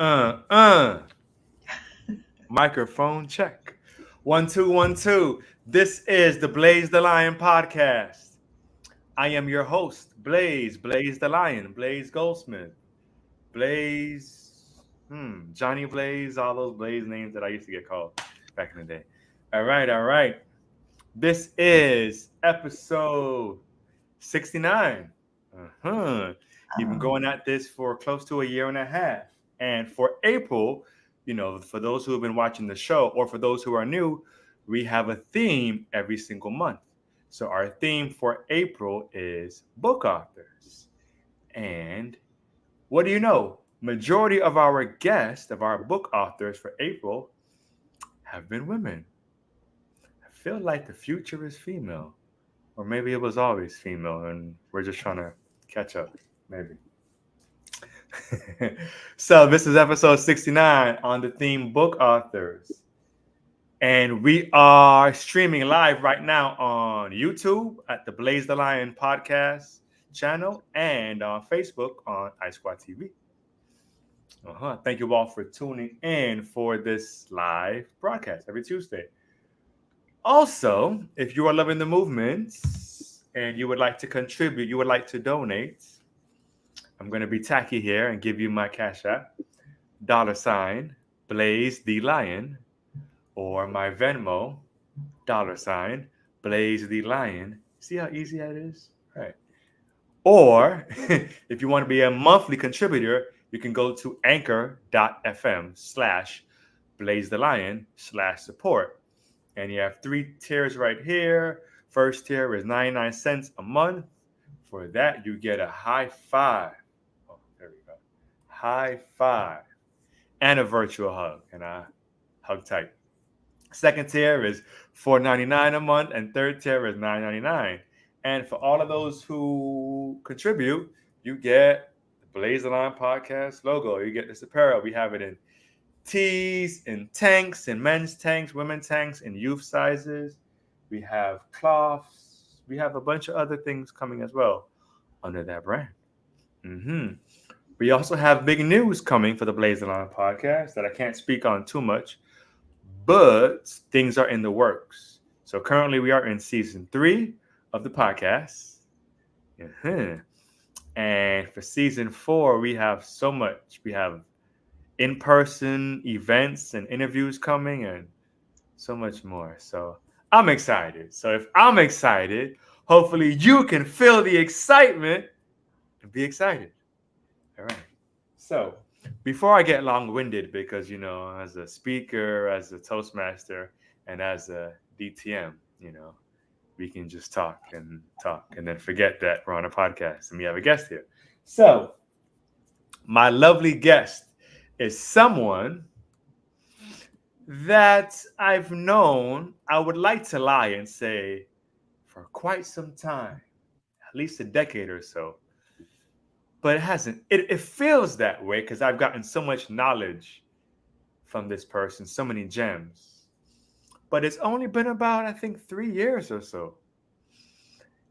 Uh, uh. Microphone check. 1 2 1 2. This is the Blaze the Lion podcast. I am your host, Blaze the Lion, Blaze Goldsmith, Blaze, Johnny Blaze, all those Blaze names that I used to get called back in the day. All right. This is episode 69. Uh-huh. You've been Oh, going at this for close to a year and a half. And for April, for those who have been watching the show or for those who are new, we have a theme every single month. So our theme for April is book authors. And what do you know? Majority of our guests, of our book authors for April, have been women. I feel like the future is female. Or maybe it was always female and we're just trying to catch up. Maybe. So this is episode 69 on the theme book authors. And we are streaming live right now on YouTube at the Blaze the Lion podcast channel and on Facebook on iSquad TV. Thank you all for tuning in for this live broadcast every Tuesday. Also, if you are loving the movement and you would like to contribute, you would like to donate, I'm going to be tacky here and give you my cash app, $ Blaze the Lion, or my Venmo, $ Blaze the Lion. See how easy that is? Right. Or if you want to be a monthly contributor, you can go to anchor.fm/Blaze the Lion/support. And you have 3 tiers right here. First tier is 99 cents a month. For that, you get a high five. Oh, there we go. High five. And a virtual hug. And I hug tight. Second tier is $4.99 a month. And third tier is $9.99. And for all of those who contribute, you get the Blaze the Line podcast logo. You get this apparel. We have it in tees and tanks and men's tanks, women's tanks, and youth sizes. We have cloths. We have a bunch of other things coming as well under that brand. hmm We also have big news coming for the Blaze Line podcast that I can't speak on too much, but things are in the works. So currently we are in season 3 of the podcast. Uh-huh. And for season 4, we have so much. We have in-person events and interviews coming and so much more. So I'm excited. So if I'm excited, hopefully you can feel the excitement and be excited. All right. So before I get long-winded, because as a speaker, as a Toastmaster, and as a DTM, we can just talk and then forget that we're on a podcast and we have a guest here. So my lovely guest is someone that I've known, I would like to lie and say, for quite some time, at least a decade or so. But it hasn't. It feels that way because I've gotten so much knowledge from this person, so many gems. But it's only been about, I think, 3 years or so.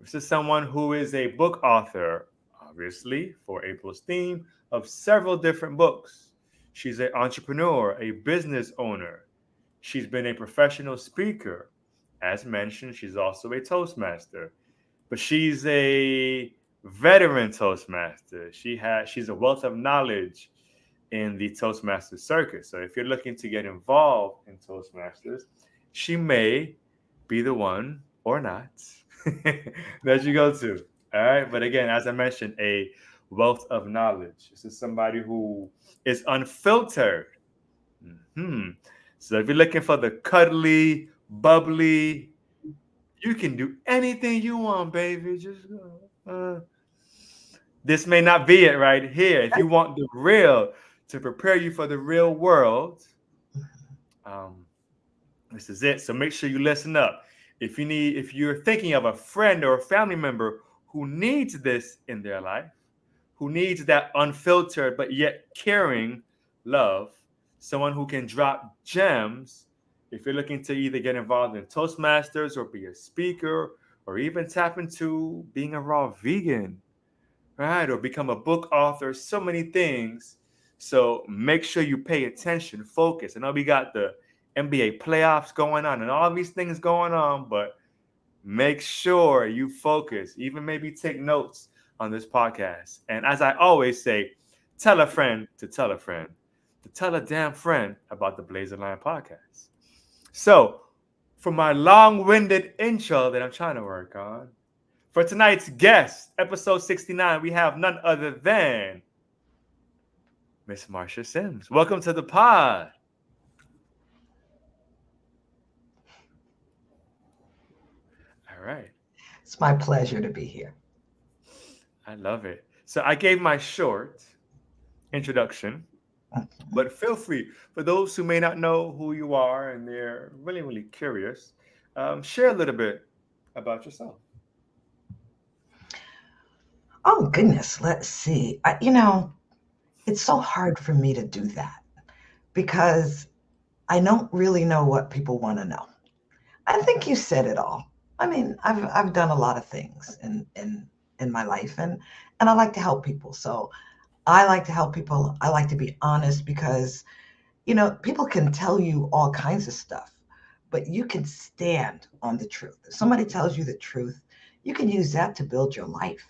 This is someone who is a book author, obviously, for April's theme, of several different books. She's an entrepreneur, a business owner. She's been a professional speaker. As mentioned, she's also a Toastmaster. But she's a veteran Toastmaster. She's a wealth of knowledge in the Toastmaster circuit. So if you're looking to get involved in Toastmasters, she may be the one or not that you go to. All right. But again, as I mentioned, a wealth of knowledge. This is somebody who is unfiltered. hmm So if you're looking for the cuddly, bubbly, you can do anything you want, baby. Just this may not be it right here. If you want the real to prepare you for the real world, um, this is it. So make sure you listen up. If you're thinking of a friend or a family member who needs this in their life, who needs that unfiltered but yet caring love, someone who can drop gems. If you're looking to either get involved in Toastmasters or be a speaker or even tap into being a raw vegan, right? Or become a book author, so many things. So make sure you pay attention, focus. I know we got the NBA playoffs going on and all these things going on, but make sure you focus, even maybe take notes on this podcast. And as I always say, tell a friend to tell a damn friend about the Blazer Line podcast. So, for my long winded intro that I'm trying to work on, for tonight's guest, episode 69, we have none other than Miss Marsha Sims. Welcome to the pod. All right. It's my pleasure to be here. I love it. So I gave my short introduction, but feel free for those who may not know who you are and they're really, really curious, share a little bit about yourself. Oh, goodness. Let's see. It's so hard for me to do that because I don't really know what people want to know. I think you said it all. I mean, I've done a lot of things in my life, and I like to help people. So I like to help people. I like to be honest because, people can tell you all kinds of stuff, but you can stand on the truth. If somebody tells you the truth, you can use that to build your life.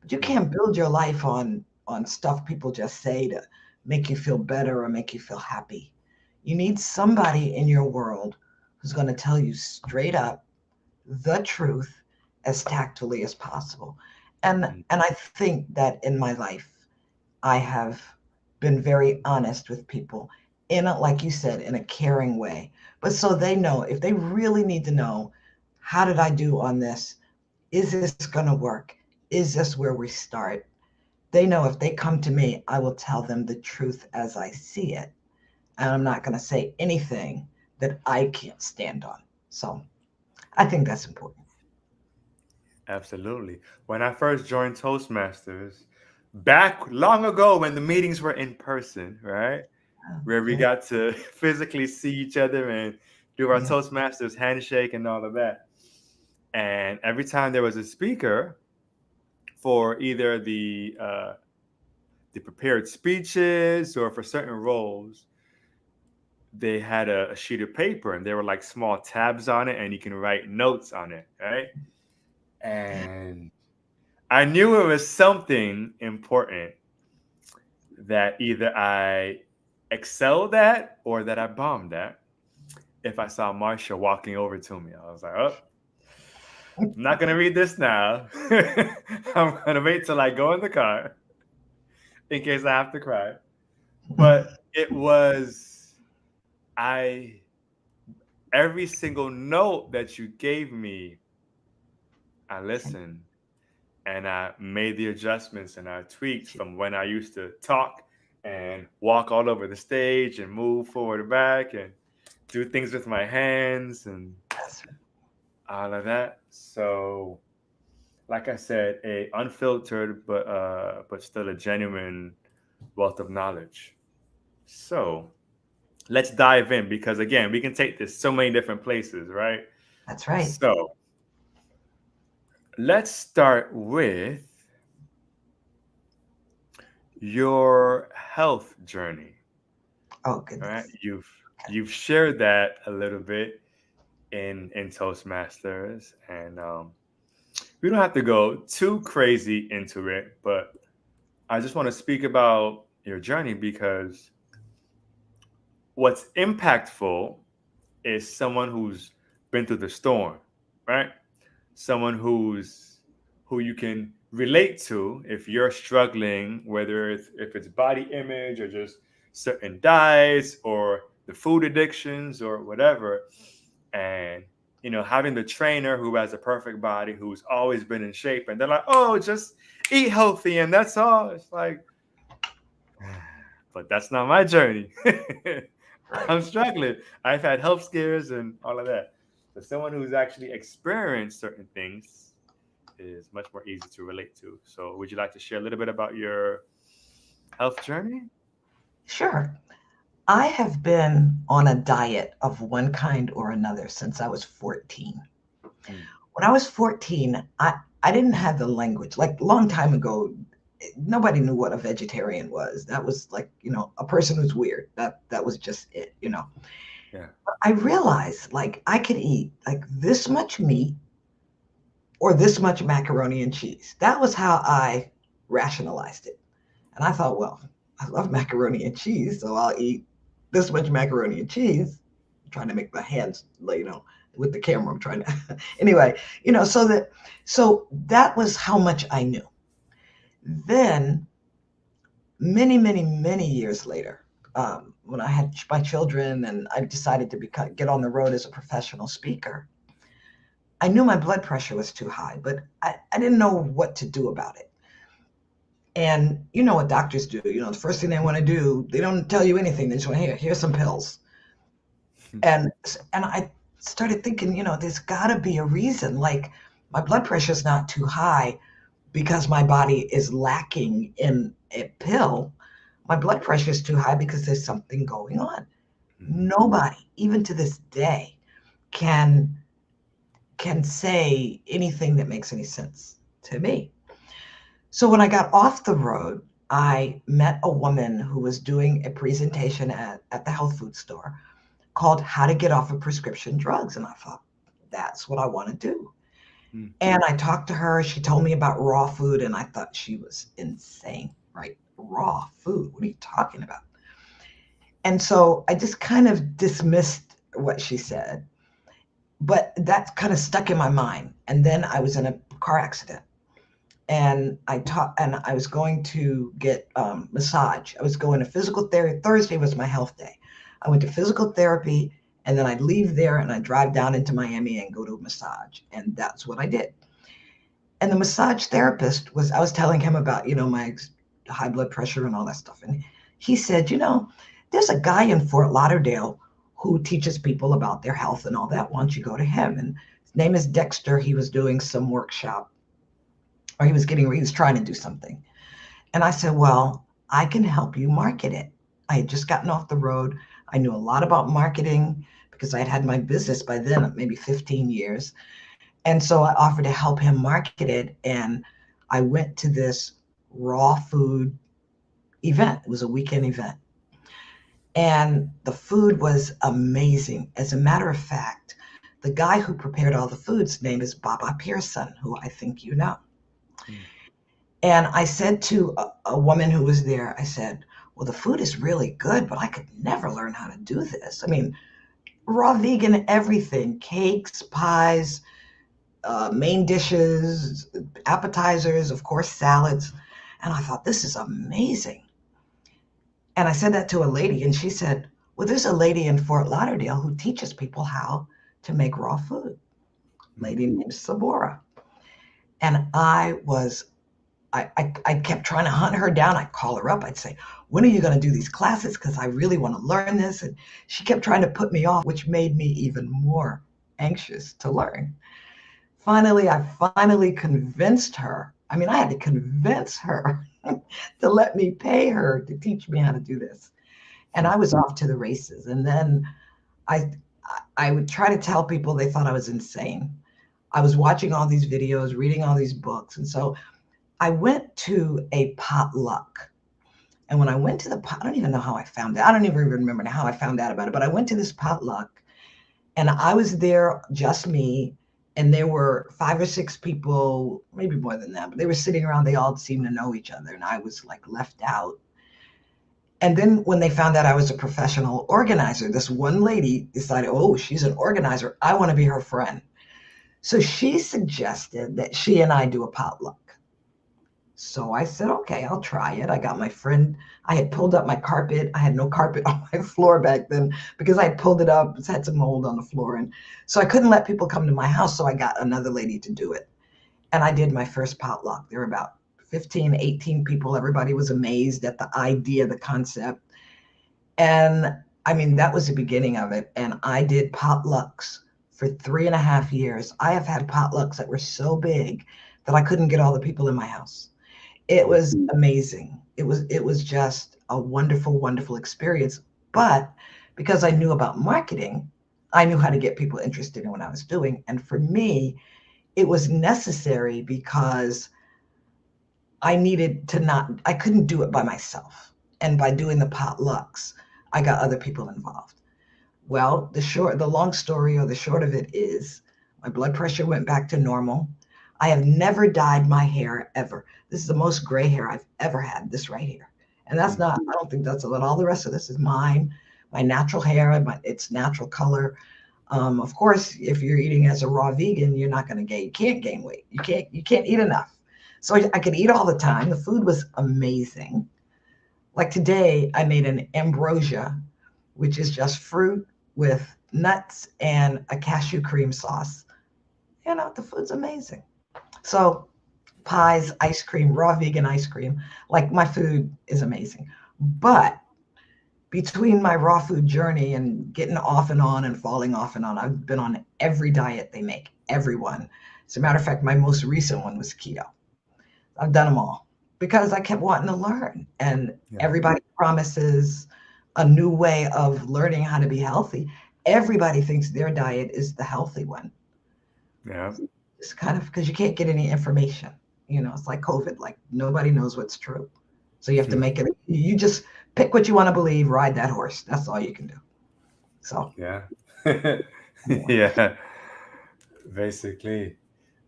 But you can't build your life on stuff people just say to make you feel better or make you feel happy. You need somebody in your world who's going to tell you straight up the truth as tactfully as possible. And I think that in my life I have been very honest with people in a, like you said, in a caring way. But so they know if they really need to know, how did I do on this? Is this going to work? Is this where we start? They know if they come to me, I will tell them the truth as I see it. And I'm not going to say anything that I can't stand on. So I think that's important. Absolutely. When I first joined Toastmasters, back long ago when the meetings were in person, right? Where we Okay. got to physically see each other and do our Yeah. Toastmasters handshake and all of that. And every time there was a speaker for either the prepared speeches or for certain roles, they had a sheet of paper and there were like small tabs on it and you can write notes on it, right? And I knew it was something important that either I excelled at or that I bombed at if I saw Marsha walking over to me. I was like, oh, I'm not going to read this now. I'm going to wait till I go in the car in case I have to cry. But it was, I, every single note that you gave me, I listened and I made the adjustments and I tweaked from when I used to talk and walk all over the stage and move forward and back and do things with my hands and That's all of that. So, like I said, a unfiltered but still a genuine wealth of knowledge. So let's dive in because again, we can take this so many different places, right? that's right. So let's start with your health journey. Oh, All right, goodness. you've shared that a little bit in Toastmasters, and we don't have to go too crazy into it, but I just want to speak about your journey because what's impactful is someone who's been through the storm, right? Someone who you can relate to if you're struggling, whether it's if it's body image or just certain diets or the food addictions or whatever. And having the trainer who has a perfect body, who's always been in shape, and they're like, "Oh, just eat healthy, and that's all." It's like, but that's not my journey. Right. I'm struggling. I've had health scares and all of that. But someone who's actually experienced certain things is much more easy to relate to. So, would you like to share a little bit about your health journey? Sure. I have been on a diet of one kind or another since I was 14. Mm, When I was 14, I didn't have the language. Like a long time ago, nobody knew what a vegetarian was. That was like, a person who's weird. That was just it. Yeah. I realized like I could eat like this much meat or this much macaroni and cheese. That was how I rationalized it. And I thought, well, I love macaroni and cheese, so I'll eat this much macaroni and cheese. I'm trying to make my hands, with the camera. I'm trying to, anyway, so that was how much I knew. Then, many, many, many years later, when I had my children and I decided to get on the road as a professional speaker, I knew my blood pressure was too high, but I didn't know what to do about it. And you know what doctors do? The first thing they want to do, they don't tell you anything. They just want to here's some pills. And I started thinking, there's got to be a reason. Like my blood pressure is not too high because my body is lacking in a pill. My blood pressure is too high because there's something going on. Nobody, even to this day, can say anything that makes any sense to me. So when I got off the road, I met a woman who was doing a presentation at the health food store called How to Get Off of Prescription Drugs. And I thought, that's what I want to do. Mm. And I talked to her. She told me about raw food, and I thought she was insane, right? Raw food. What are you talking about? And so I just kind of dismissed what she said. But that kind of stuck in my mind. And then I was in a car accident. And I was going to get massage. I was going to physical therapy. Thursday was my health day. I went to physical therapy, and then I'd leave there and I'd drive down into Miami and go to a massage. And that's what I did. And the massage therapist I was telling him about, my high blood pressure and all that stuff. And he said, there's a guy in Fort Lauderdale who teaches people about their health and all that. Why don't you go to him? And his name is Dexter. He was doing some workshop, or he was trying to do something. And I said, well, I can help you market it. I had just gotten off the road. I knew a lot about marketing because I had my business by then, maybe 15 years. And so I offered to help him market it. And I went to this raw food event. It was a weekend event. And the food was amazing. As a matter of fact, the guy who prepared all the foods' name is Baba Pearson, who I think you know. Mm. And I said to a woman who was there, I said, well, the food is really good, but I could never learn how to do this. I mean, raw vegan everything, cakes, pies, main dishes, appetizers, of course, salads. And I thought, this is amazing. And I said that to a lady, and she said, well, there's a lady in Fort Lauderdale who teaches people how to make raw food. Lady named Sabora. And I kept trying to hunt her down. I'd call her up. I'd say, when are you going to do these classes? Because I really want to learn this. And she kept trying to put me off, which made me even more anxious to learn. Finally, I convinced her. I mean, I had to convince her to let me pay her to teach me how to do this. And I was off to the races. And then I would try to tell people, they thought I was insane. I was watching all these videos, reading all these books. And so I went to a potluck. And when I went to I don't even know how I found it. I don't even remember how I found out about it. But I went to this potluck, and I was there, just me. And there were 5 or 6 people, maybe more than that, but they were sitting around. They all seemed to know each other. And I was like left out. And then when they found out I was a professional organizer, this one lady decided, oh, she's an organizer. I want to be her friend. So she suggested that she and I do a potluck. So I said, okay, I'll try it. I got my friend. I had pulled up my carpet. I had no carpet on my floor back then because I had pulled it up. It had some mold on the floor. And so I couldn't let people come to my house. So I got another lady to do it. And I did my first potluck. There were about 15, 18 people. Everybody was amazed at the idea, the concept. And I mean, that was the beginning of it. And I did potlucks for 3.5 years. I have had potlucks that were so big that I couldn't get all the people in my house. It was amazing. It was just a wonderful, wonderful experience. But because I knew about marketing, I knew how to get people interested in what I was doing. And for me, it was necessary because I needed to not, I couldn't do it by myself. And by doing the potlucks, I got other people involved. Well, the long story or the short of it is my blood pressure went back to normal. I have never dyed my hair ever. This is the most gray hair I've ever had, this right here. And that's Mm. not, I don't think that's all the rest of this is mine, my natural hair, its natural color. Of course, if you're eating as a raw vegan, you're not going to gain, you can't gain weight. You can't eat enough. So I could eat all the time. The food was amazing. Like today, I made an ambrosia, which is just fruit with nuts and a cashew cream sauce. The food's amazing. So pies, ice cream, raw vegan ice cream, like my food is amazing. But between my raw food journey and getting off and on and falling off and on, I've been on every diet they make, everyone. As a matter of fact, my most recent one was keto. I've done them all because I kept wanting to learn. And Yeah. everybody promises a new way of learning how to be healthy. Everybody thinks their diet is the healthy one. Yeah. It's kind of because you can't get any information. It's like COVID, like nobody knows what's true. So you have to make it, you just pick what you want to believe, ride that horse. That's all you can do. So, Yeah. yeah, Yeah. Basically.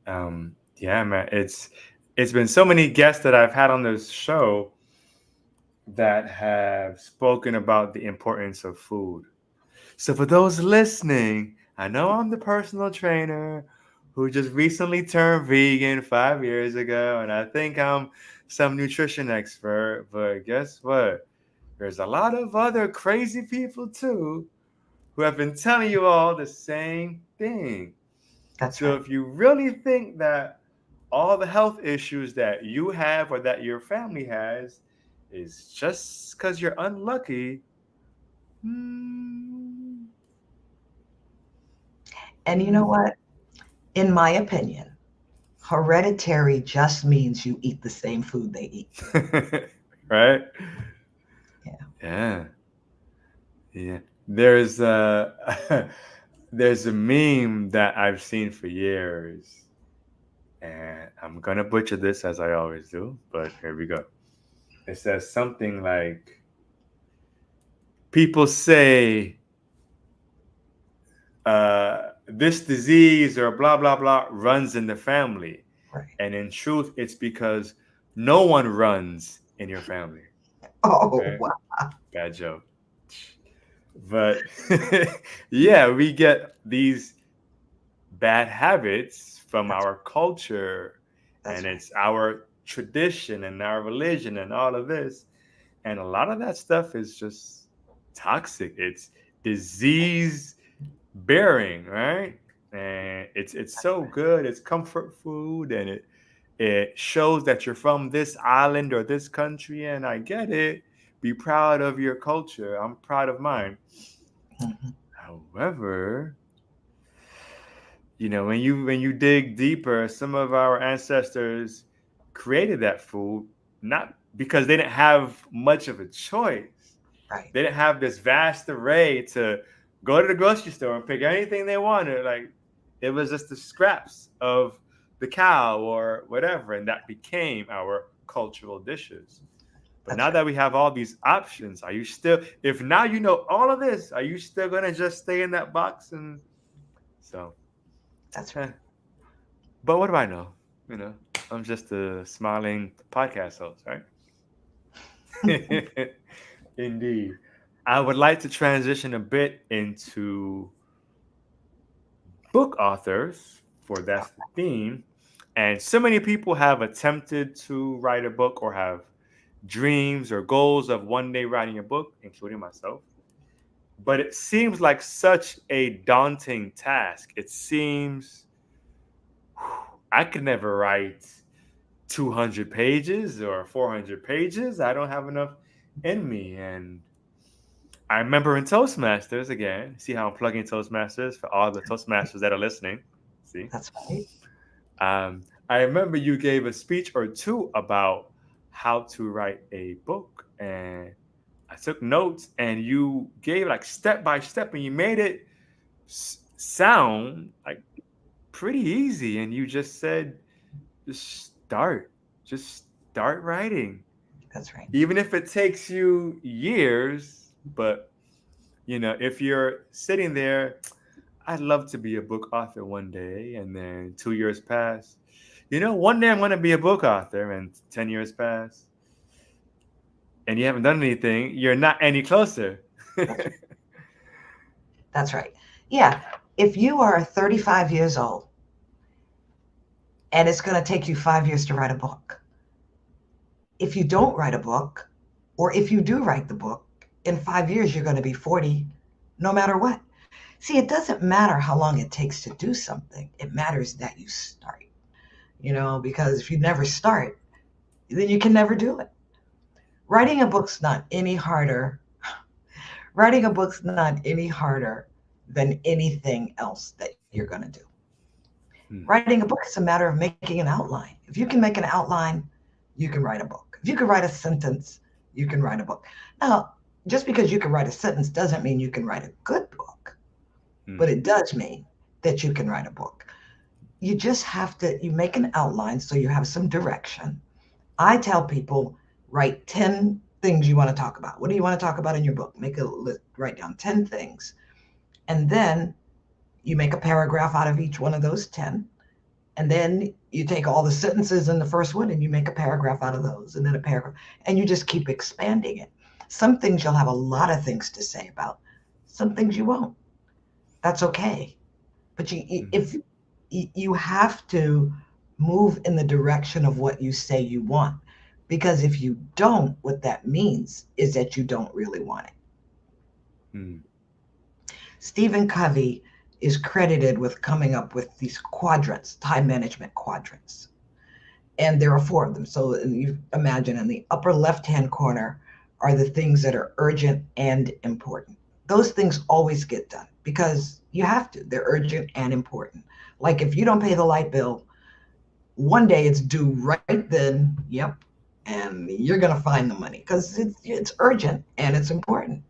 Yeah, man. It's been so many guests that I've had on this show that have spoken about the importance of food. So for those listening, I know I'm the personal trainer who just recently turned vegan 5 years ago, and I think I'm some nutrition expert. But guess what? There's a lot of other crazy people too who have been telling you all the same thing. that's So right. if you really think that all the health issues that you have or that your family has is just because you're unlucky, hmm, And you know what? In my opinion, hereditary just means you eat the same food they eat. right? Yeah, Yeah, yeah. There's a there's a meme that I've seen for years, and I'm gonna butcher this as I always do, but here we go. It says something like, people say this disease or blah blah blah runs in the family, right. and in truth, it's because no one runs in your family. Oh, Right? wow. Bad joke. But yeah, we get these bad habits from That's our culture, and that's right. it's our tradition and our religion and all of this. And a lot of that stuff is just toxic. It's disease bearing, right? And it's That's so right. good. It's comfort food, and it shows that you're from this island or this country. And I get it. Be proud of your culture. I'm proud of mine. Mhm. However, when you dig deeper, some of our ancestors created that food not because they didn't have much of a choice. Right. They didn't have this vast array to go to the grocery store and pick anything they wanted. Like, it was just the scraps of the cow or whatever, and that became our cultural dishes. But That's now right. that we have all these options, are you still, if now you know all of this, are you still gonna just stay in that box? And so, That's eh. right. But what do I know? You know, I'm just a smiling podcast host, right? Indeed. I would like to transition a bit into book authors, for that's the theme. And so many people have attempted to write a book or have dreams or goals of one day writing a book, including myself. But it seems like such a daunting task. It seems I could never write 200 pages or 400 pages. I don't have enough in me. And I remember in Toastmasters, again, see how I'm plugging Toastmasters for all the Toastmasters that are listening. See? That's right. I remember you gave a speech or two about how to write a book. And I took notes, and you gave like step by step, and you made it sound like pretty easy. And you just said, just start. Just start writing. That's right. Even if it takes you years, but if you're sitting there, I'd love to be a book author one day, and then 2 years pass. One day I'm going to be a book author, and 10 years pass, and you haven't done anything, you're not any closer. That's, that's right. Yeah. If you are 35 years old and it's going to take you 5 years to write a book, if you don't write a book, or if you do write the book, in 5 years you're going to be 40 no matter what. See, it doesn't matter how long it takes to do something. It matters that you start, because if you never start, then you can never do it. Writing a book's not any harder. Writing a book's not any harder than anything else that you're going to do. Hmm. Writing a book is a matter of making an outline. If you can make an outline, you can write a book. If you can write a sentence, you can write a book. Now, just because you can write a sentence doesn't mean you can write a good book, but it does mean that you can write a book. You just have to, you make an outline so you have some direction. I tell people, write 10 things you want to talk about. What do you want to talk about in your book? Make a list, write down 10 things. And then you make a paragraph out of each one of those 10. And then you take all the sentences in the first one and you make a paragraph out of those, and then a paragraph, and you just keep expanding it. Some things you'll have a lot of things to say about, some things you won't. That's okay. But if you have to move in the direction of what you say you want, because if you don't, what that means is that you don't really want it. Hmm. Stephen Covey is credited with coming up with these quadrants, time management quadrants. And there are 4 of them. So you imagine in the upper left-hand corner are the things that are urgent and important. Those things always get done because you have to. They're urgent and important. Like if you don't pay the light bill, one day it's due right then. Yep. And you're going to find the money because it's urgent and it's important.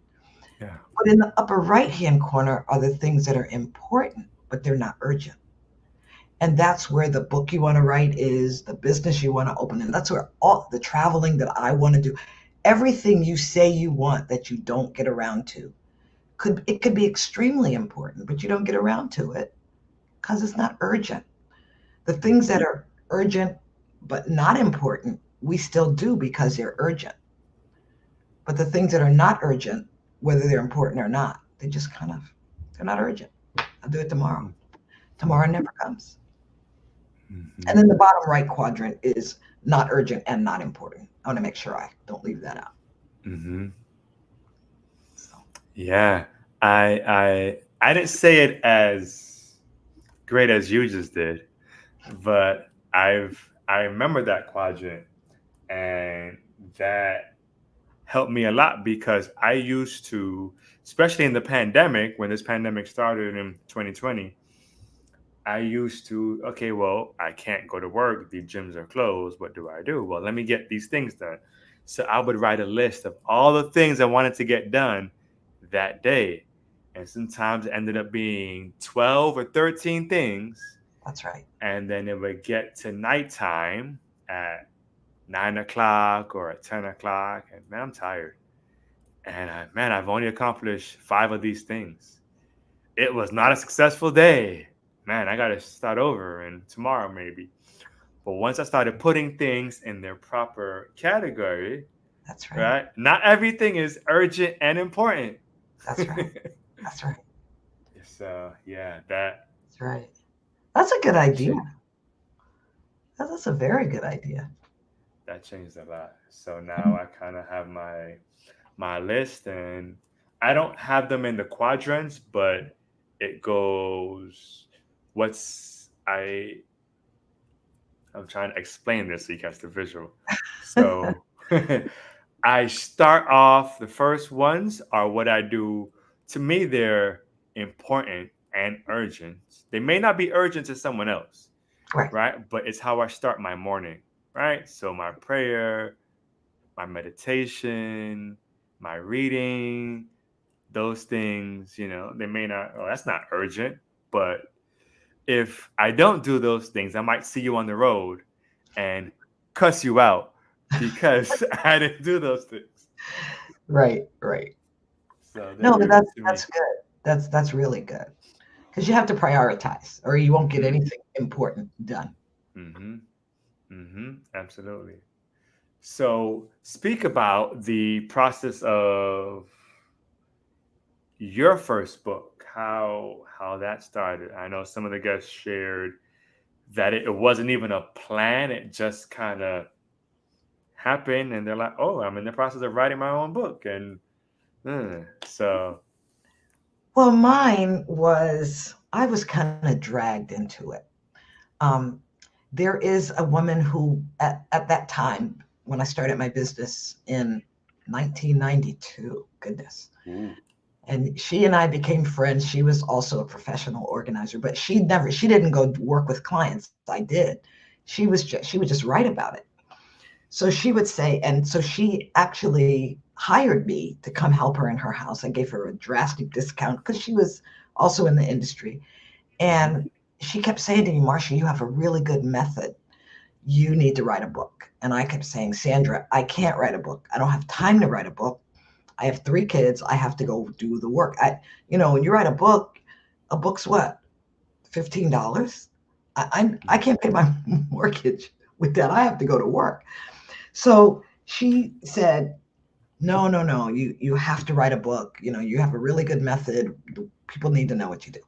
Yeah. But in the upper right-hand corner are the things that are important, but they're not urgent. And that's where the book you want to write is, the business you want to open. And that's where all the traveling that I want to do, everything you say you want that you don't get around to, could be extremely important, but you don't get around to it because it's not urgent. The things that are urgent but not important, we still do because they're urgent. But the things that are not urgent, whether they're important or not, they're not urgent. I'll do it tomorrow. Tomorrow never comes. And then the bottom right quadrant is not urgent and not important. I want to make sure I don't leave that out. Mm-hmm. So. Yeah, I didn't say it as great as you just did, but I remember that quadrant, and that helped me a lot because I used to, especially in the pandemic, when this pandemic started in 2020, I used to, okay, well, I can't go to work. The gyms are closed. What do I do? Well, let me get these things done. So I would write a list of all the things I wanted to get done that day. And sometimes it ended up being 12 or 13 things. That's right. And then it would get to nighttime at 9 o'clock or at 10 o'clock. And man, I'm tired. And man, I've only accomplished 5 of these things. It was not a successful day. Man, I got to start over and tomorrow maybe. But once I started putting things in their proper category, That's right. right? Not everything is urgent and important. That's right. That's right. So yeah, That's right. That's a good that idea. changed, That's a very good idea. that changed a lot. So now I kind of have my list, and I don't have them in the quadrants, but it goes what's I'm trying to explain this so you catch the visual. So I start off, the first ones are what I do. To me, they're important and urgent. They may not be urgent to someone else, Right. right? But it's how I start my morning, right? So my prayer, my meditation, my reading, those things, they may not, oh, that's not urgent. But if I don't do those things, I might see you on the road and cuss you out, because I didn't do those things. Right, right. So they're No, but giving it to that's me. good. That's really good because you have to prioritize, or you won't get Mm-hmm. anything important done. Mm-hmm. Mm-hmm. Absolutely. So speak about the process of your first book, how that started. I know some of the guests shared that it wasn't even a plan, it just kind of happened, and they're like, oh, I'm in the process of writing my own book. And so Well, mine was I was kind of dragged into it. Um, there is a woman who, at that time, when I started my business in 1992, goodness, ooh. and she and I became friends. She was also a professional organizer, but she didn't go work with clients. I did. She would just write about it. So she would say, and so she actually hired me to come help her in her house. I gave her a drastic discount because she was also in the industry. Mm-hmm. And she kept saying to me, Marsha, you have a really good method. You need to write a book. And I kept saying, Sandra, I can't write a book. I don't have time to write a book. I have 3 kids. I have to go do the work. When you write a book's what? $15. I can't pay my mortgage with that. I have to go to work. So she said, no, no, no. You have to write a book. You have a really good method. People need to know what you do.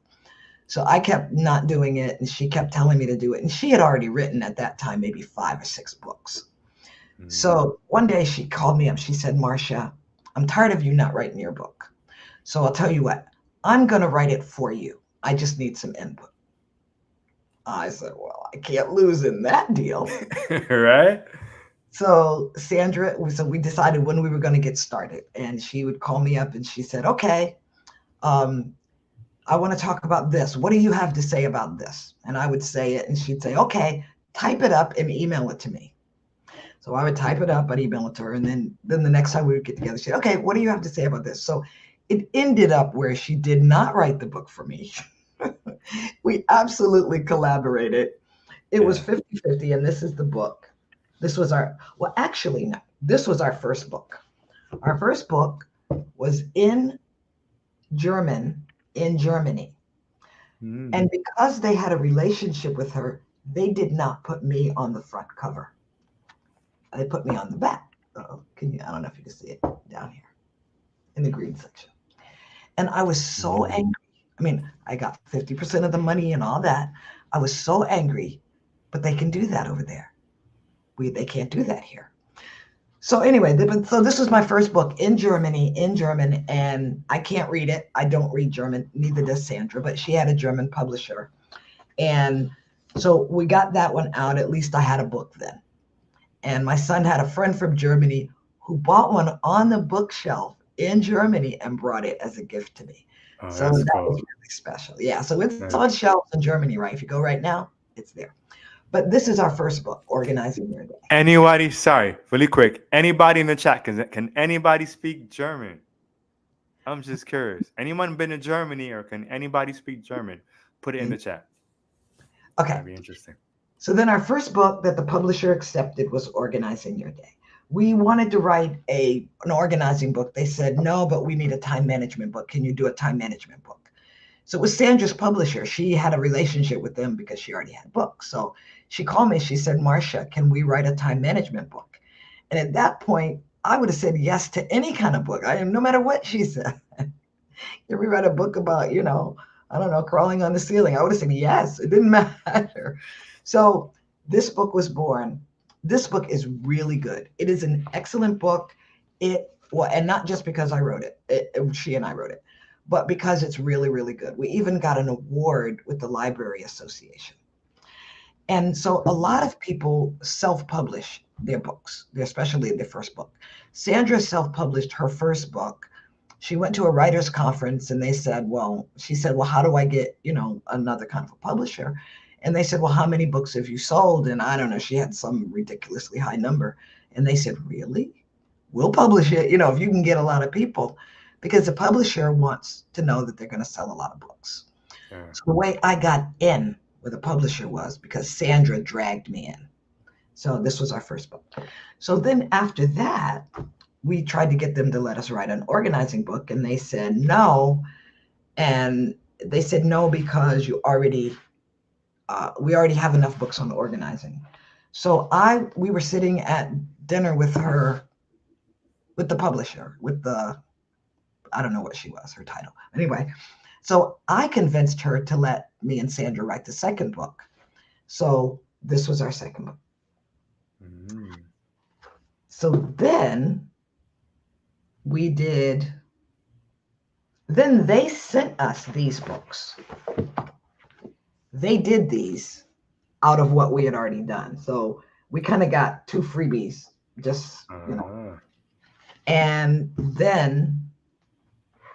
So I kept not doing it, and she kept telling me to do it. And she had already written at that time maybe 5 or 6 books. Mm-hmm. So one day she called me up. She said, Marsha, I'm tired of you not writing your book. So I'll tell you what, I'm going to write it for you. I just need some input. I said, well, I can't lose in that deal. Right? So we decided when we were going to get started. And she would call me up and she said, okay, um, I want to talk about this. What do you have to say about this? And I would say it, and she'd say, okay, type it up and email it to me. So I would type it up, I'd email it to her, and then the next time we would get together, she'd, okay, what do you have to say about this? So it ended up where she did not write the book for me. We absolutely collaborated. It was Yeah. 50-50, and this is the book. Well, actually, no, this was our first book. Our first book was in German in Germany. Mm. And because they had a relationship with her, they did not put me on the front cover. They put me on the back. I don't know if you can see it down here in the green section. And I was so Mm. angry. I mean, I got 50% of the money and all that. I was so angry, but they can do that over there. They can't do that here. So anyway, so this was my first book in Germany, in German, and I can't read it. I don't read German, neither does Sandra, but she had a German publisher. And so we got that one out. At least I had a book then. And my son had a friend from Germany who bought one on the bookshelf in Germany and brought it as a gift to me. Oh, So that's that was cool. really special. Yeah. So it's Nice. on shelves in Germany, right? If you go right now, it's there. But this is our first book, Organizing Your Day. Anybody, sorry, really quick. Anybody in the chat, can anybody speak German? I'm just curious. Anyone been to Germany or can anybody speak German? Put it in the chat. Okay. That'd be interesting. So then our first book that the publisher accepted was Organizing Your Day. We wanted to write an organizing book. They said, no, but we need a time management book. Can you do a time management book? So it was Sandra's publisher. She had a relationship with them because she already had books. So she called me. She said, Marsha, can we write a time management book? And at that point, I would have said yes to any kind of book. No matter what she said. Can we write a book about, I don't know, crawling on the ceiling? I would have said yes. It didn't matter. So this book was born. This book is really good. It is an excellent book. And not just because I wrote it, she and I wrote it, but because it's really, really good. We even got an award with the Library Association. And so a lot of people self-publish their books, especially their first book. Sandra self-published her first book. She went to a writers conference and she said, well, how do I get, another kind of a publisher? And they said, well, how many books have you sold? And I don't know, she had some ridiculously high number. And they said, really? We'll publish it, if you can get a lot of people, because the publisher wants to know that they're going to sell a lot of books. Yeah. So the way I got in with a publisher was because Sandra dragged me in. So this was our first book. So then after that, we tried to get them to let us write an organizing book, and they said no. And they said no because we already have enough books on organizing. So we were sitting at dinner with her, with the publisher, with the, I don't know what she was, her title. Anyway, so I convinced her to let me and Sandra write the second book. So this was our second book. Mm. So then we did, then they sent us these books. They did these out of what we had already done. So we kind of got two freebies, just, And then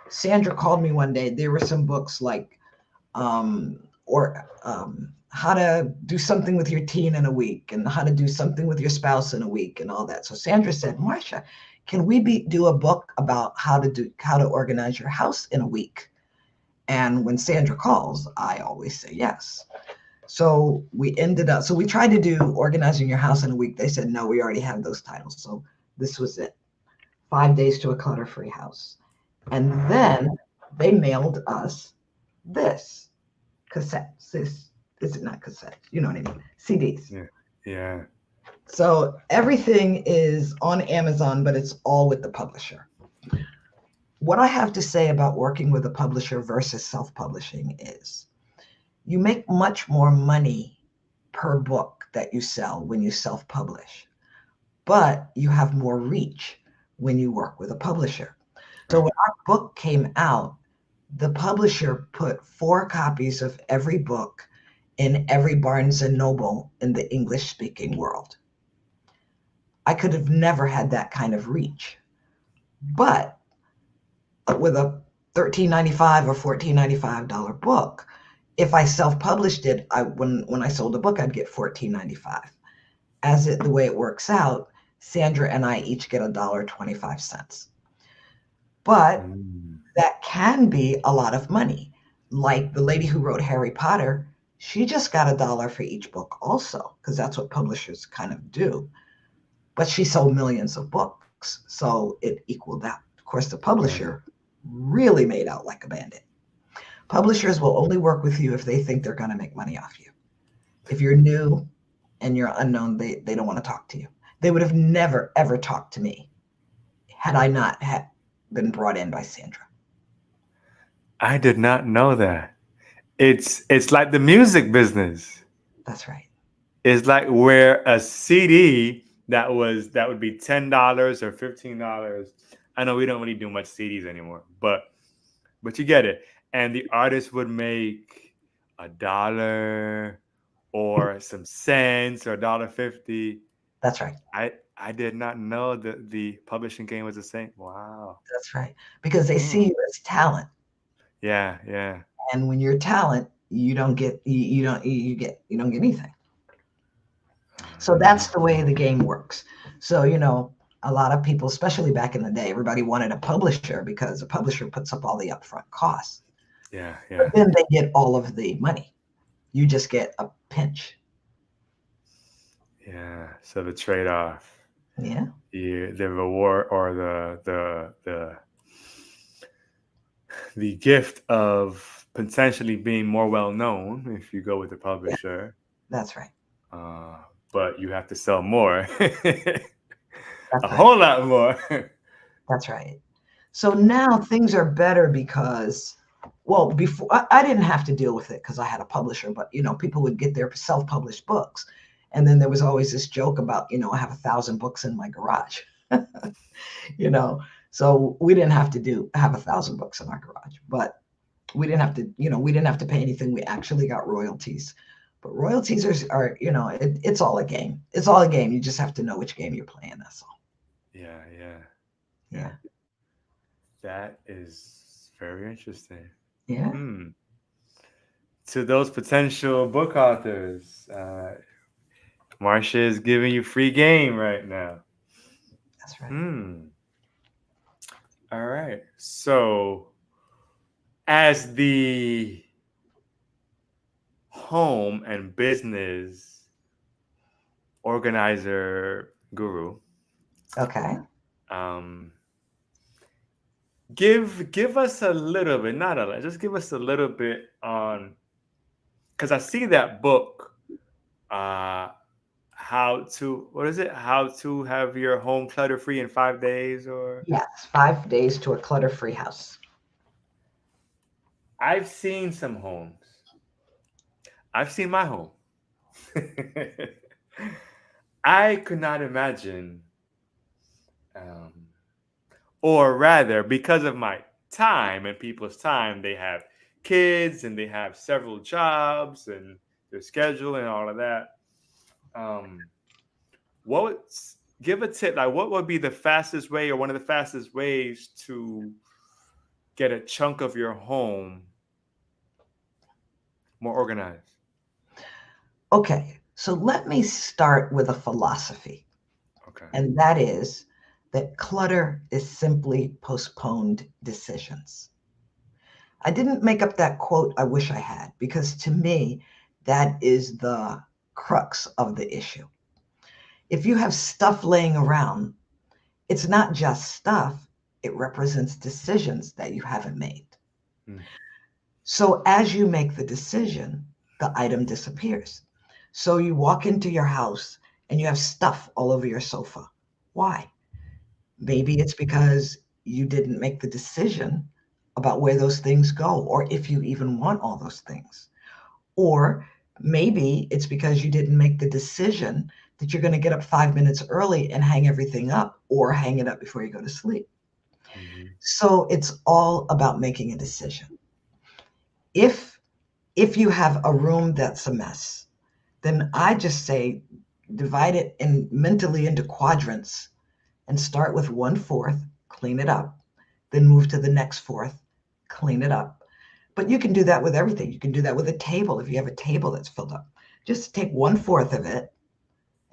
Sandra called me one day. There were some books like how to do something with your teen in a week and how to do something with your spouse in a week and all that. So Sandra said, Marsha, can we do a book about how to organize your house in a week? And when Sandra calls, I always say yes. So we tried to do organizing your house in a week. They said, no, we already have those titles. So this was it. 5 days to a clutter-free house. And then they mailed us this cassettes. This is it not cassettes? You know what I mean? CDs. Yeah. Yeah. So everything is on Amazon, but it's all with the publisher. What I have to say about working with a publisher versus self-publishing is you make much more money per book that you sell when you self-publish, but you have more reach when you work with a publisher. So Right. when our book came out, the publisher put 4 copies of every book in every Barnes and Noble in the English-speaking world. I could have never had that kind of reach. But with a $13.95 or $14.95 book, if I self-published it, when I sold a book, I'd get $14.95. The way it works out, Sandra and I each get $1.25. But that can be a lot of money. Like the lady who wrote Harry Potter, she just got $1 for each book also, because that's what publishers kind of do. But she sold millions of books, so it equaled out. Of course, the publisher really made out like a bandit. Publishers will only work with you if they think they're going to make money off you. If you're new and you're unknown, they don't want to talk to you. They would have never, ever talked to me had I not been brought in by Sandra. I did not know that. It's like the music business. That's right. It's like where a CD that would be $10 or $15. I know we don't really do much CDs anymore, but you get it. And the artist would make $1 or some cents or $1.50. That's right. I did not know that the publishing game was the same. Wow. That's right. Because they see you as talent. Yeah, yeah. And when you're talent, you don't get anything. So that's the way the game works. So, a lot of people, especially back in the day, everybody wanted a publisher because a publisher puts up all the upfront costs. Yeah, But yeah. then they get all of the money. You just get a pinch. Yeah. So the trade-off, Yeah, the reward or the gift of potentially being more well known if you go with the yeah, publisher, that's right. uh, but you have to sell more, a That's right. whole lot more. That's right. So now things are better because, well, before I didn't have to deal with it because I had a publisher, but people would get their self-published books, and then there was always this joke about, I have 1,000 books in my garage, you know. So we didn't have to have 1,000 books in our garage, but we didn't have to pay anything. We actually got royalties, but royalties are it's all a game. It's all a game. You just have to know which game you're playing. That's all. Yeah, yeah, yeah. Yeah, That is very interesting. yeah, Hmm. To those potential book authors, Marsha is giving you free game right now. that's right. Hmm. All right. So, as the home and business organizer guru. Okay. Um, give us a little bit, not a lot, just give us a little bit on, because I see that book, uh, how to, what is it? How to have your home clutter free in 5 days, or Yes, 5 days to a clutter-free house. I've seen some homes. I've seen my home. I could not imagine, um, or rather, because of my time and people's time, they have kids and they have several jobs and their schedule and all of that. Um, what would, give a tip? Like, what would be the fastest way, or one of the fastest ways to get a chunk of your home more organized? Okay, so let me start with a philosophy, Okay. and that is that clutter is simply postponed decisions. I didn't make up that quote, I wish I had, because to me, that is the crux of the issue. If you have stuff laying around, it's not just stuff, it represents decisions that you haven't made. Hmm. So as you make the decision, the item disappears. So you walk into your house and you have stuff all over your sofa. Why? Maybe it's because you didn't make the decision about where those things go, or if you even want all those things. Or maybe it's because you didn't make the decision that you're going to get up 5 minutes early and hang everything up, or hang it up before you go to sleep. Hmm. So it's all about making a decision. If if you have a room that's a mess, then I just say divide it in mentally into quadrants and start with one fourth, clean it up, then move to the next fourth, clean it up. But you can do that with everything. You can do that with a table if you have a table that's filled up. Just take one fourth of it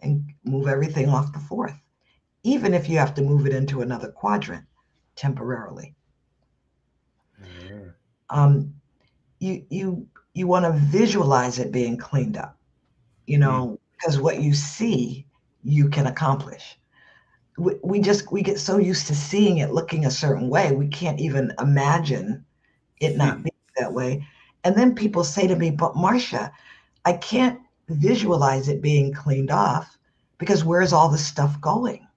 and move everything off the fourth, even if you have to move it into another quadrant temporarily. Hmm. Um, you want to visualize it being cleaned up, Hmm. because what you see, you can accomplish. We get so used to seeing it looking a certain way, we can't even imagine it not being that way. And then people say to me, but Marsha, I can't visualize it being cleaned off because where's all the stuff going?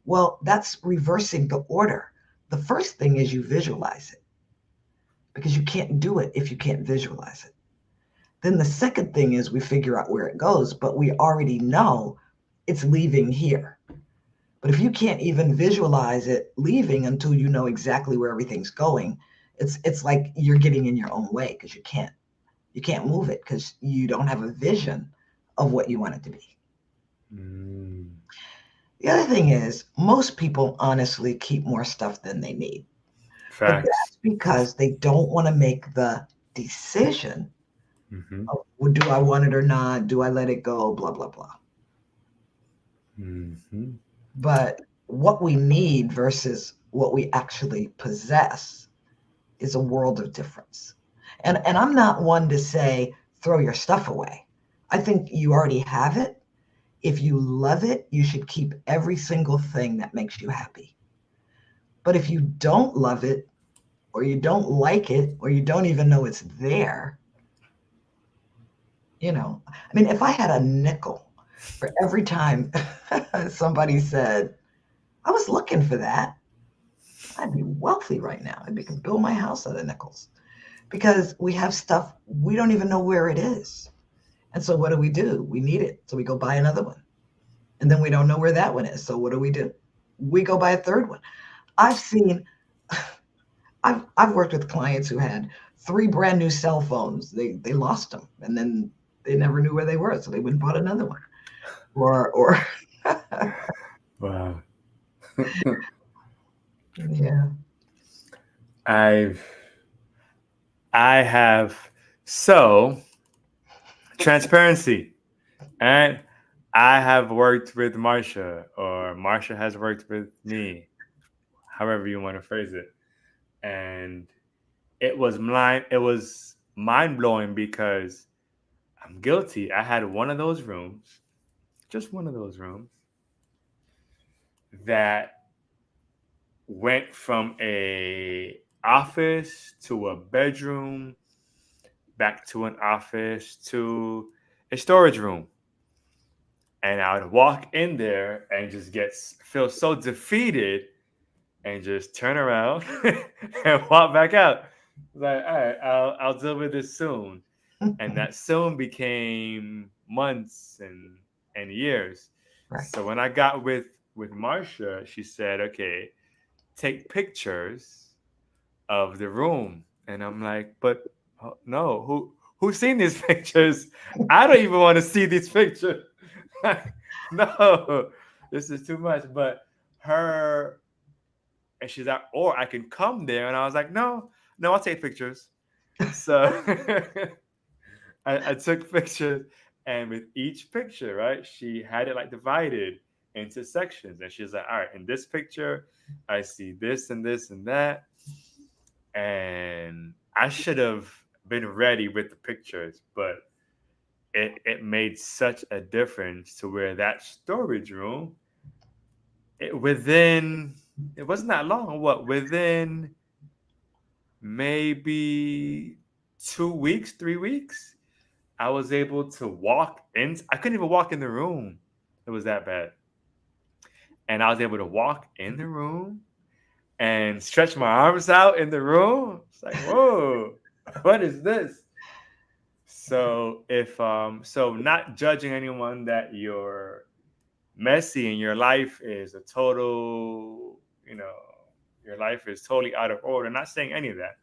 Well, that's reversing the order. The first thing is you visualize it because you can't do it if you can't visualize it. Then the second thing is we figure out where it goes, but we already know it's leaving here. But if you can't even visualize it leaving until you know exactly where everything's going, it's like you're getting in your own way because you can't move it because you don't have a vision of what you want it to be. Hmm. The other thing is most people honestly keep more stuff than they need, but Facts. that's because they don't want to make the decision Hmm. of, well, do I want it or not? Do I let it go? Blah blah blah. Hmm. But what we need versus what we actually possess is a world of difference. And I'm not one to say throw your stuff away. I think you already have it. If you love it, you should keep every single thing that makes you happy. But if you don't love it, or you don't like it, or you don't even know it's there, I mean, if I had a nickel for every time somebody said, I was looking for that, I'd be wealthy right now. I could build my house out of nickels because we have stuff we don't even know where it is. And so what do? We need it. So we go buy another one. And then we don't know where that one is. So what do? We go buy a third one. I've seen, I've worked with clients who had three brand new cell phones. They lost them and then they never knew where they were. So they went and bought another one. Or Wow. yeah. I've I have, so transparency, and I have worked with Marsha, or Marsha has worked with me, however you want to phrase it, and it was mind blowing because I'm guilty. I had one of those rooms. just one of those rooms that went from a office to a bedroom, back to an office to a storage room. And I would walk in there and just feel so defeated and just turn around and walk back out. Like, all right, I'll deal with this soon. And that soon became months and years. Right. So when I got with Marsha, she said, "Okay, take pictures of the room." And I'm like, "But no, who's seen these pictures? I don't even want to see these pictures." No, this is too much. But her, and she's like, or I can come there. And I was like, no, no, I'll take pictures. So I took pictures, and with each picture, right, she had it like divided into sections. And she's like, all right, in this picture, I see this and this and that. And I should have been ready with the pictures, but it made such a difference to where that storage room, within, it wasn't that long, within maybe 2 weeks, 3 weeks, I was able to walk in. I couldn't even walk in the room. It was that bad. And I was able to walk in the room and stretch my arms out in the room. It's like, whoa, what is this? So so not judging anyone that you're messy and your life is a total, your life is totally out of order. Not saying any of that,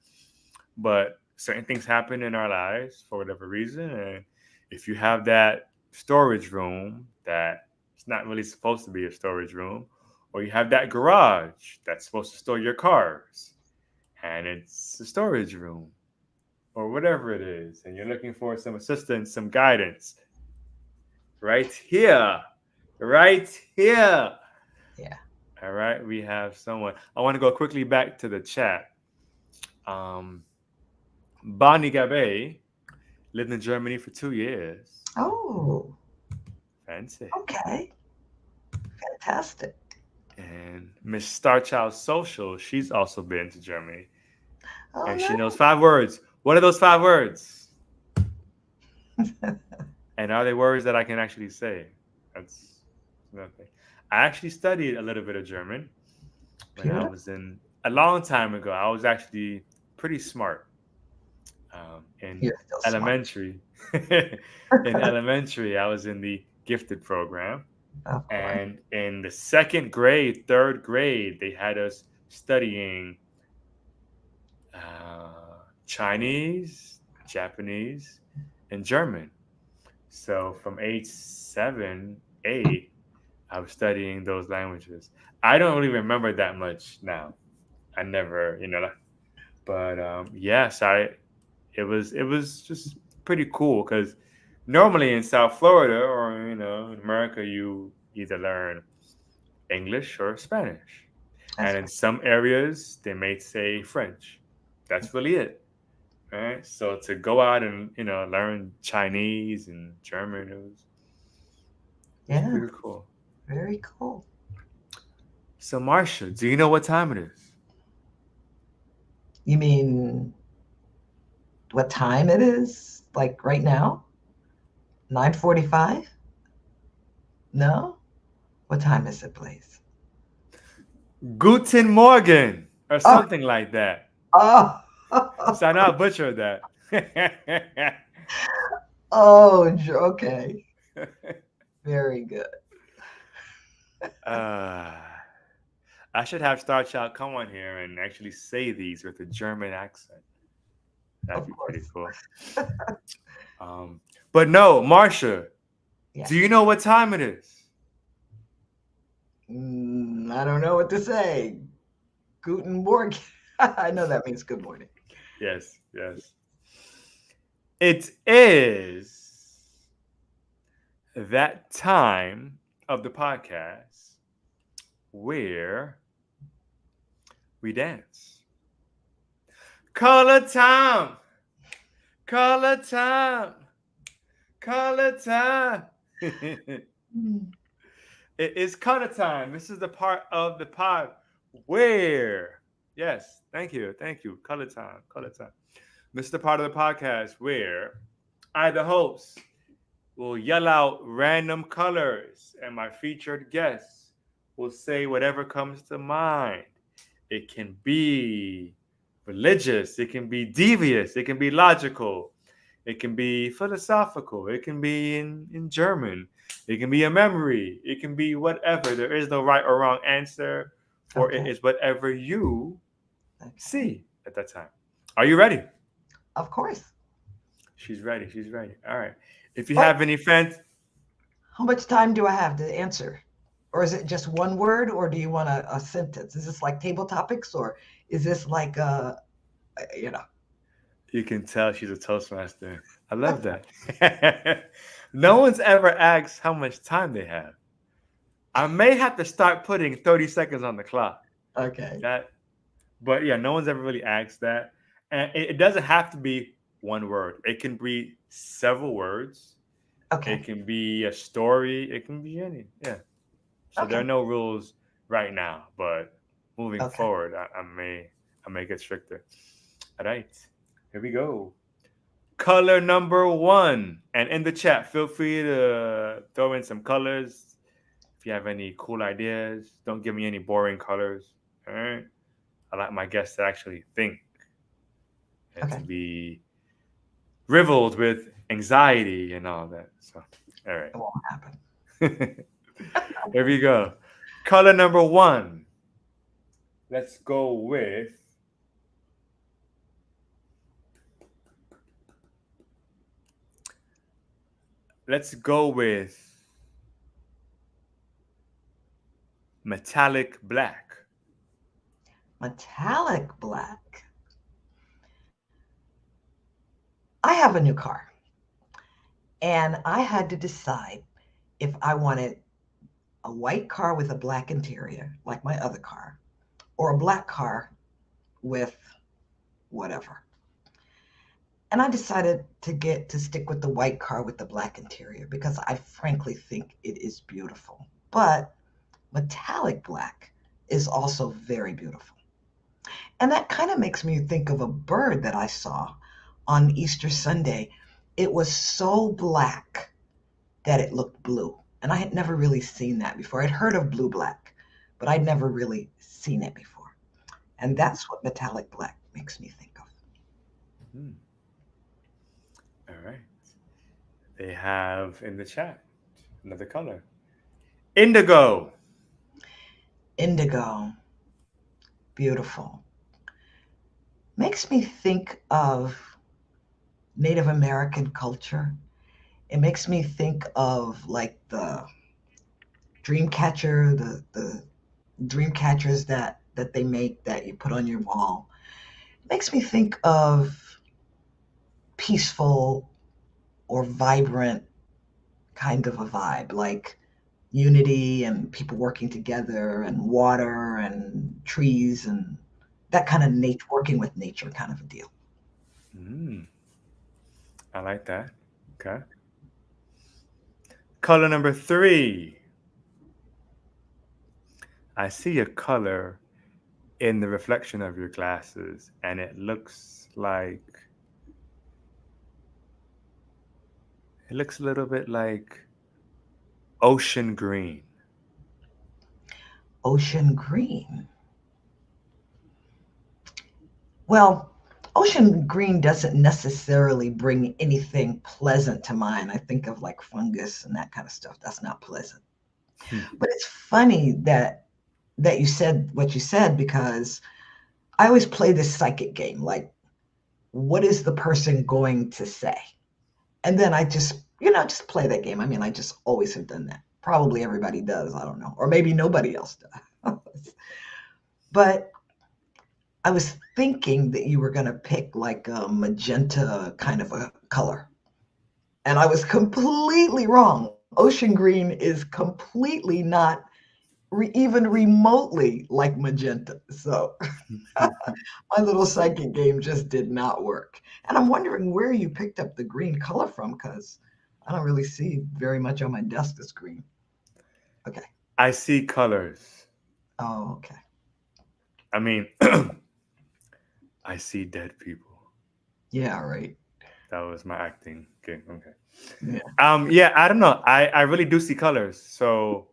but certain things happen in our lives for whatever reason. And if you have that storage room that it's not really supposed to be a storage room, or you have that garage that's supposed to store your cars and it's a storage room, or whatever it is, and you're looking for some assistance, some guidance, right here, right here. Yeah. All right, we have someone. I want to go quickly back to the chat. Um, Bonnie Gabe lived in Germany for 2 years. Oh, Fancy. okay. Fantastic. And Miss Starchild Social, she's also been to Germany. Oh, And she knows no. 5 words. What are those 5 words? And are they words that I can actually say? That's nothing. I actually studied a little bit of German when I Beautiful. was in, a long time ago. I was actually pretty smart in You're still smart. elementary. In elementary, I was in the gifted program. Of course. And in the second grade, third grade, they had us studying Chinese, Japanese, and German. So from age 7, 8, I was studying those languages. I don't really remember that much now. I never, but yes, it was just pretty cool because normally in South Florida or in America, you either learn English or Spanish, and That's in right. some areas they may say French. That's really it, right? So to go out and learn Chinese and German, it was Yeah. pretty cool. Very cool. So Marsha, do you know what time it is? You mean what time it is? Like right now? 9:45? No? What time is it, please? Guten Morgen or Oh, something like that. oh, So I know I butchered that. oh, okay. Very good. uh, I should have Star Child come on here and actually say these with a German accent. That'd Of be pretty course. cool. Um, but no, Marsha, do you Yes. know what time it is? I don't know what to say. Guten Morgen. I know that means good morning. Yes, yes. It is that time of the podcast where we dance. Color time! Color time! Color time! Mm. It is color time. This is the part of the pod where, yes, thank you. Color time. This is the part of the podcast where I, the host, will yell out random colors, and my featured guests will say whatever comes to mind. It can be religious, it can be devious, it can be logical, it can be philosophical, it can be in German, it can be a memory, it can be whatever. There is no right or wrong answer, for it Okay. is whatever you Okay. see at that time. Are you ready? Of course. She's ready. She's ready. All right. If you But have any fans, how much time do I have to answer? Or is it just one word, or do you want a sentence? Is this like table topics, or is this like you know? you can tell she's a Toastmaster. I love that. No one's ever asked how much time they have. I may have to start putting 30 seconds on the clock. Okay. That, but yeah, no one's ever really asked that. And it doesn't have to be one word. It can be several words. Okay. It can be a story. It can be any. Yeah. So there are Okay. no rules right now, but moving Okay. forward, I may get stricter. All right. Here we go. Color number one. And in the chat, feel free to throw in some colors. If you have any cool ideas, don't give me any boring colors. All right. I like my guests to actually think and to Okay. be riveled with anxiety and all that. So, all It won't happen. right. Here we go. Color number one. Let's go with let's go with metallic black. Metallic black. I have a new car, and I had to decide if I wanted a white car with a black interior, like my other car, or a black car with whatever. And I decided to stick with the white car with the black interior because I frankly think it is beautiful. But metallic black is also very beautiful. And that kind of makes me think of a bird that I saw on Easter Sunday. It was so black that it looked blue. And I had never really seen that before. I'd heard of blue black, but I'd never really seen it before. And that's what metallic black makes me think of. Hmm. All right. They have in the chat another color. Indigo. Indigo, beautiful. Makes me think of Native American culture. It makes me think of like the dream catcher, the dream catchers that they make that you put on your wall. It makes me think of peaceful or vibrant kind of a vibe, like unity and people working together and water and trees and that kind of nature, working with nature kind of a deal. Mm, I like that. Okay. Color number three. I see a color in the reflection of your glasses, and it looks a little bit like ocean green. Ocean green. Well, ocean green doesn't necessarily bring anything pleasant to mind. I think of like fungus and that kind of stuff. That's not pleasant. Hmm. But it's funny that you said what you said because I always play this psychic game. Like, what is the person going to say? And then I just play that game. I mean, I just always have done that. Probably everybody does. I don't know. Or maybe nobody else does. But I was thinking that you were going to pick like a magenta kind of a color. And I was completely wrong. Ocean green is completely not even remotely like magenta. So my little psychic game just did not work. And I'm wondering where you picked up the green color from because I don't really see very much on my desk that's green. Okay. I see colors. Oh, okay. I mean, I see dead people. Yeah, right. That was my acting. Okay, okay. Yeah. Yeah, I don't know. I really do see colors. So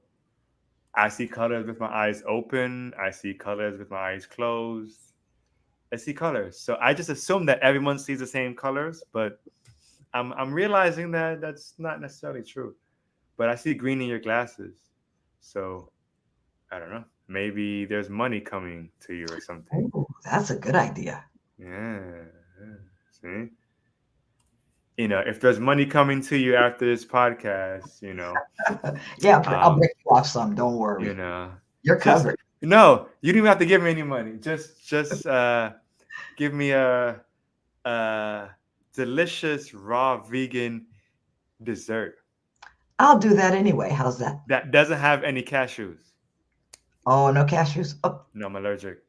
I see colors with my eyes open. I see colors with my eyes closed. I see colors. So I just assume that everyone sees the same colors, but I'm realizing that that's not necessarily true. But I see green in your glasses. So I don't know. Maybe there's money coming to you or something. Oh, that's a good idea. Yeah. Yeah. See? If there's money coming to you after this podcast, Yeah, I'll um, break you off some. Don't you worry. know, You're just covered. no, you don't even have to give me any money. Just give me a delicious raw vegan dessert I'll do that anyway. How's that? that doesn't have any cashews. Oh, no cashews? Oh, No, I'm allergic.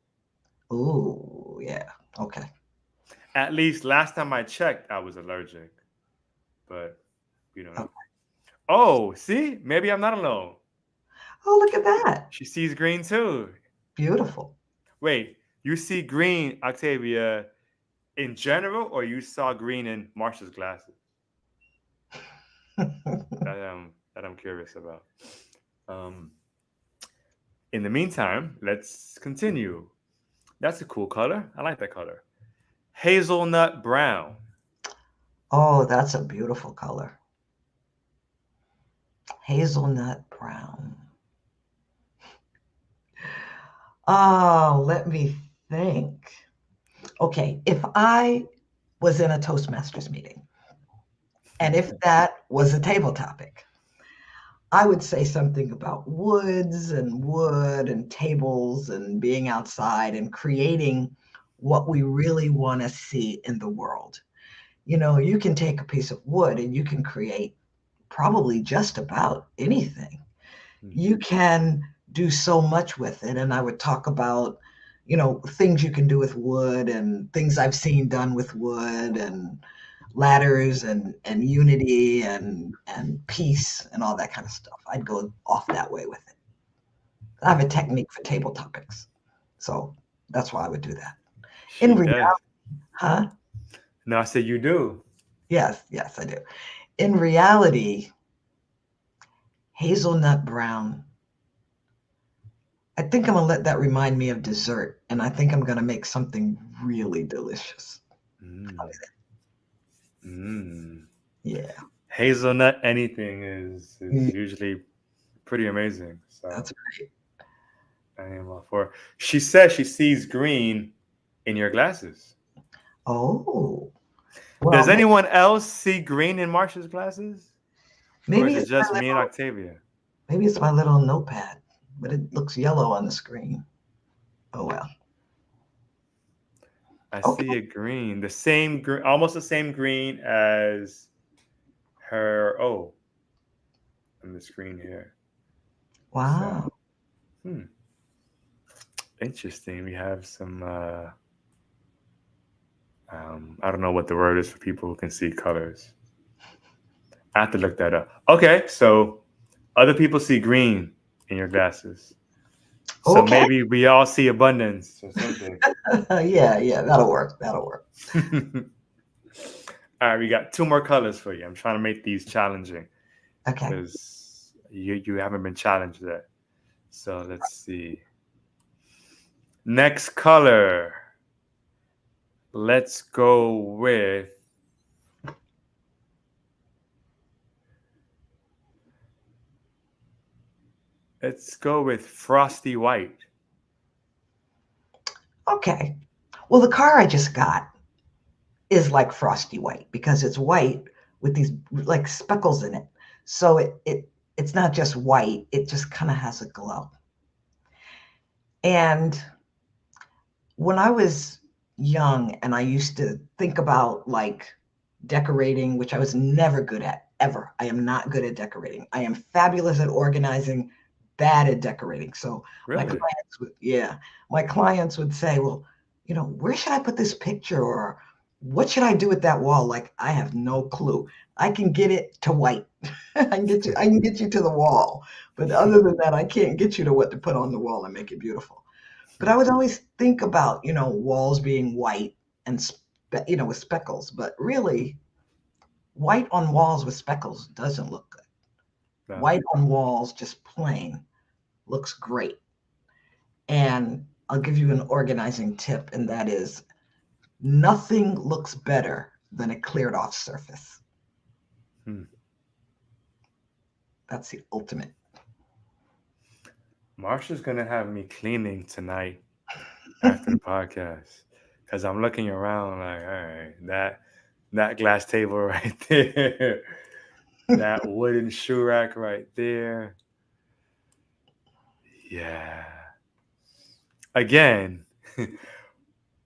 ooh, yeah. Okay. At least last time I checked, I was allergic, but we don't Oh, know. Oh, see, maybe I'm not alone. oh, look at that. She sees green too. Beautiful. Wait, you see green, Octavia, in general, or you saw green in Marsha's glasses? That I'm curious about. Um, in the meantime, let's continue. That's a cool color. I like that color. Hazelnut brown. Oh, that's a beautiful color. Hazelnut brown. Oh, let me think. Okay, if I was in a Toastmasters meeting and if that was a table topic, I would say something about woods and wood and tables and being outside and creating what we really want to see in the world. You can take a piece of wood and you can create probably just about anything. You can do so much with it. And I would talk about, things you can do with wood and things I've seen done with wood and ladders and unity and peace and all that kind of stuff. I'd go off that way with it. I have a technique for table topics. So that's why I would do that. In She reality, does. huh? No, I said you do. Yes, yes, I do. In reality, hazelnut brown, I think I'm gonna let that remind me of dessert, and I think I'm gonna make something really delicious. Mm. Mm. Yeah, Hazelnut anything is mm, usually pretty amazing. So that's great. I am all for. She says she sees green in your glasses. Oh, well, Does anyone else see green in Marsha's glasses, or maybe is it it's my just me and little, Octavia? maybe it's my little notepad, but it looks yellow on the screen. Oh well. I see Okay. a green, the same green, almost the same green as her. Oh, on the screen here. So, Wow. hmm, interesting. We have some. I don't know what the word is for people who can see colors. I have to look that up. Okay, so other people see green in your glasses. So Okay. maybe we all see abundance or something. Yeah, yeah, that'll work. That'll work. All right, we got two more colors for you. I'm trying to make these challenging Okay. because you haven't been challenged yet. So let's see. Next color. Let's go with frosty white. Okay. Well, the car I just got is like frosty white because it's white with these like speckles in it. So it's not just white, it just kind of has a glow. And when I was young and I used to think about like decorating, which I was never good at, ever. I am not good at decorating. I am fabulous at organizing, bad at decorating. So Really? my clients would say, well, where should I put this picture? Or what should I do with that wall? Like, I have no clue. I can get it to white. I can get you to the wall. But other than that, I can't get you to what to put on the wall and make it beautiful. But I would always think about, walls being white and, with speckles. But really, white on walls with speckles doesn't look good. No. White on walls, just plain, looks great. And I'll give you an organizing tip, and that is nothing looks better than a cleared off surface. Hmm. That's the ultimate. Marsha's gonna have me cleaning tonight after the podcast because I'm looking around like, all right, that glass table right there, that wooden shoe rack right there. Yeah. Again,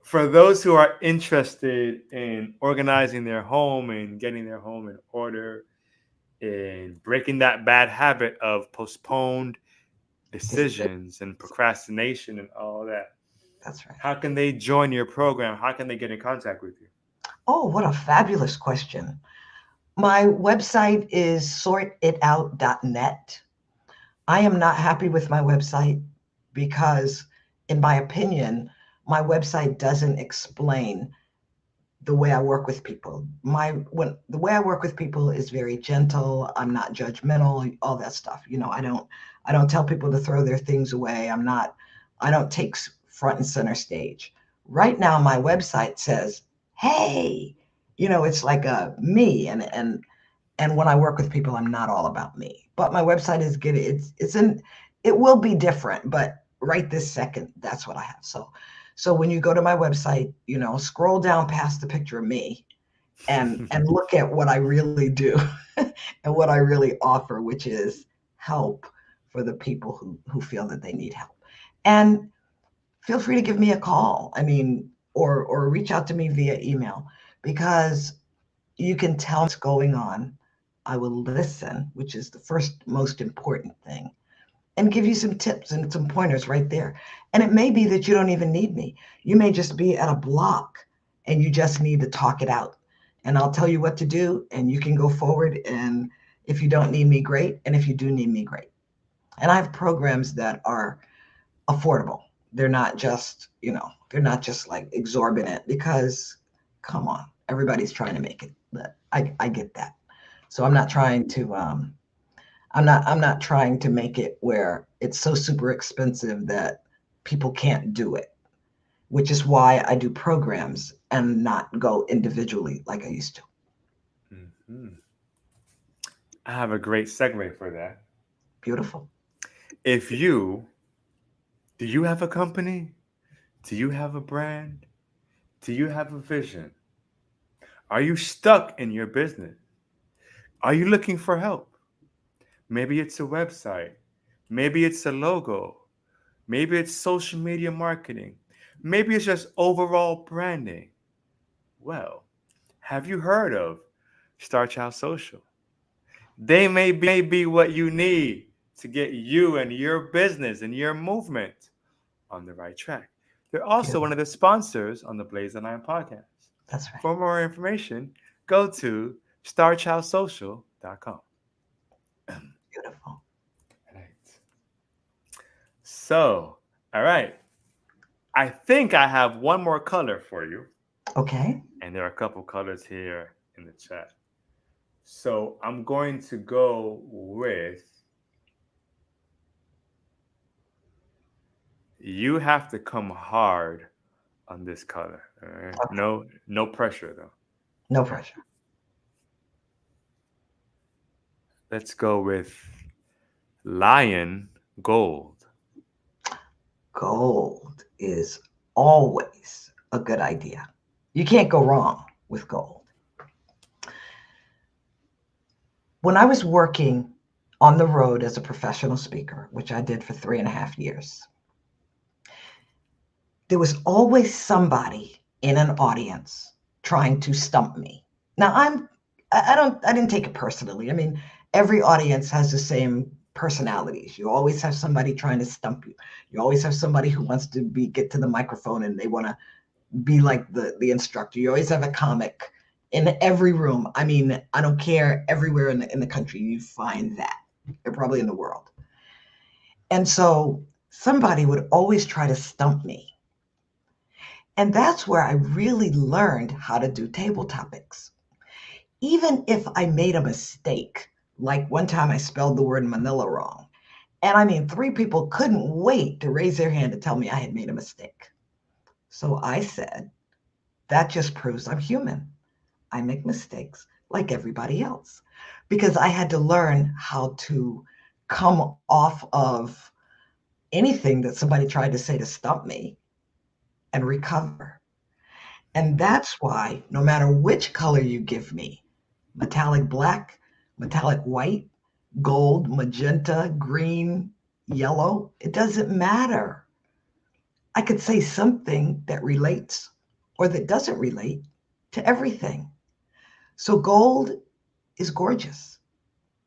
for those who are interested in organizing their home and getting their home in order and breaking that bad habit of postponed decisions and procrastination and all that, That's right. how can they join your program? How can they get in contact with you? Oh, what a fabulous question. My website is sortitout.net. I am not happy with my website because, in my opinion, my website doesn't explain the way I work with people. The way I work with people is very gentle. I'm not judgmental, all that stuff. I don't tell people to throw their things away. I don't take front and center stage. Right now my website says, "Hey," it's like a me, and when I work with people, I'm not all about me. But my website is good. It will be different, but right this second, that's what I have. So when you go to my website, scroll down past the picture of me and look at what I really do and what I really offer, which is help for the people who feel that they need help. And feel free to give me a call. I mean, or reach out to me via email, because you can tell me what's going on. I will listen, which is the first most important thing, and give you some tips and some pointers right there. And it may be that you don't even need me. You may just be at a block and you just need to talk it out. And I'll tell you what to do, and you can go forward. And if you don't need me, great. And if you do need me, great. And I have programs that are affordable. They're not just like exorbitant, because come on, everybody's trying to make it. But I get that. So I'm not trying to make it where it's so super expensive that people can't do it, which is why I do programs and not go individually like I used to. Hmm. I have a great segue for that. Beautiful. If you Do you have a company? Do you have a brand? Do you have a vision? Are you stuck in your business? Are you looking for help? Maybe it's a website. Maybe it's a logo. Maybe it's social media marketing. Maybe it's just overall branding. Well, have you heard of Star Child Social? They may be what you need to get you and your business and your movement on the right track. They're also one Beautiful. of the sponsors on the Blaze the Line podcast. That's right. For more information, go to starchildsocial.com. Beautiful. Right. So, all right. I think I have one more color for you, Okay. and there are a couple colors here in the chat. So I'm going to go with, you have to come hard on this color. All right. Okay. No pressure though. No pressure. Let's go with lion gold. Gold is always a good idea. You can't go wrong with gold. When I was working on the road as a professional speaker, which I did for 3.5 years, there was always somebody in an audience trying to stump me. Now I didn't take it personally. I mean, every audience has the same personalities. You always have somebody trying to stump you. You always have somebody who wants to get to the microphone, and they want to be like the instructor. You always have a comic in every room. I mean, I don't care, everywhere in the country you find that. They're probably in the world. And so somebody would always try to stump me. And that's where I really learned how to do table topics. Even if I made a mistake, like one time I spelled the word Manila wrong. And I mean, three people couldn't wait to raise their hand to tell me I had made a mistake. So I said, that just proves I'm human. I make mistakes like everybody else because I had to learn how to come off of anything that somebody tried to say to stump me and recover. And Mhm. that's why no matter which color you give me, metallic black, metallic white, gold, magenta, green, yellow, it doesn't matter. I could say something that relates or that doesn't relate to everything. So gold is gorgeous.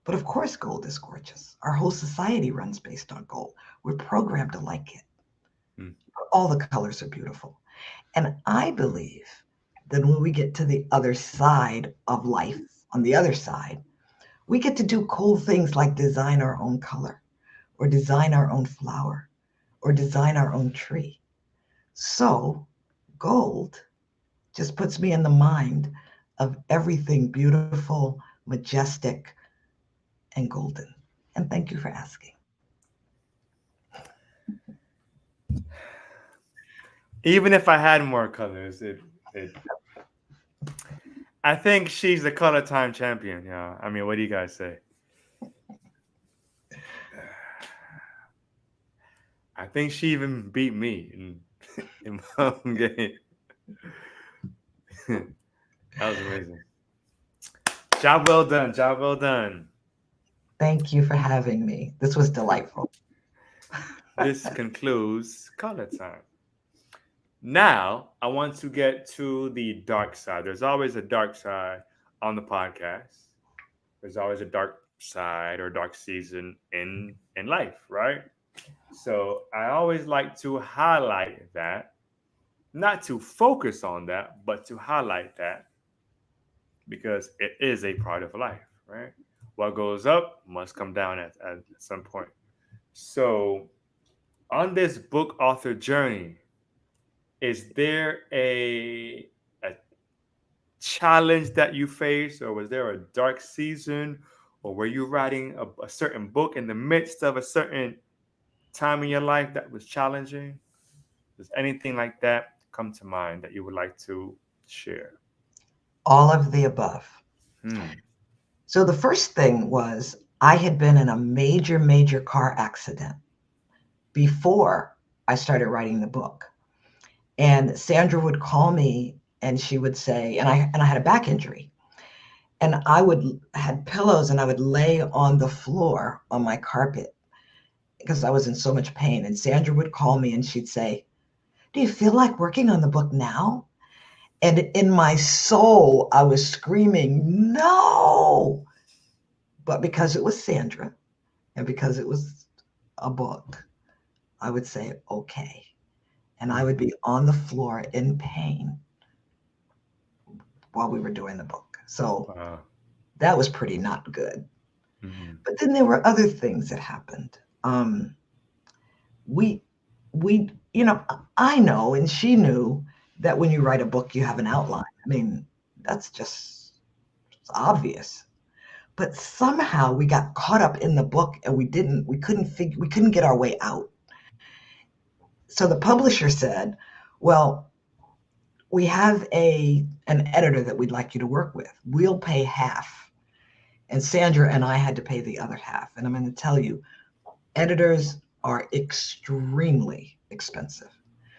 But of course, gold is gorgeous. Our whole society runs based on gold. We're programmed to like it. Mm. All the colors are beautiful. And I believe that when we get to the other side of life, on the other side, we get to do cool things like design our own color, or design our own flower, or design our own tree. So, gold just puts me in the mind of everything beautiful, majestic, and golden. And thank you for asking. Even if I had more colors, it I think she's the color time champion. Yeah. I mean, what do you guys say? I think she even beat me in my own game. That was amazing. Job well done. Job well done. Thank you for having me. This was delightful. This concludes color time. Now, I want to get to the dark side. There's always a dark side on the podcast. There's always a dark side or dark season in life, right? So I always like to highlight that, not to focus on that, but to highlight that because it is a part of life, right? What goes up must come down at some point. So on this book author journey, is there a challenge that you faced, or was there a dark season, or were you writing a certain book in the midst of a certain time in your life that was challenging? Does anything like that come to mind that you would like to share? All of the above. Hmm. So the first thing was I had been in a major, major car accident before I started writing the book. And Sandra would call me and she would say, and I had a back injury. And I would had pillows and I would lay on the floor on my carpet because I was in so much pain. And Sandra would call me and she'd say, do you feel like working on the book now? And in my soul, I was screaming, no. But because it was Sandra and because it was a book, I would say, okay. And I would Hmm. be on the floor in pain while we were doing the book. So Wow. that was pretty not good. Hmm. But then there were other things that happened. We, we, I know, and she knew that when you write a book, you have an outline. I mean, that's just it's obvious. But somehow we got caught up in the book and we couldn't get our way out. So the publisher said, well, we have an editor that we'd like you to work with. We'll pay half. And Sandra and I had to pay the other half. And I'm going to tell you, editors are extremely expensive.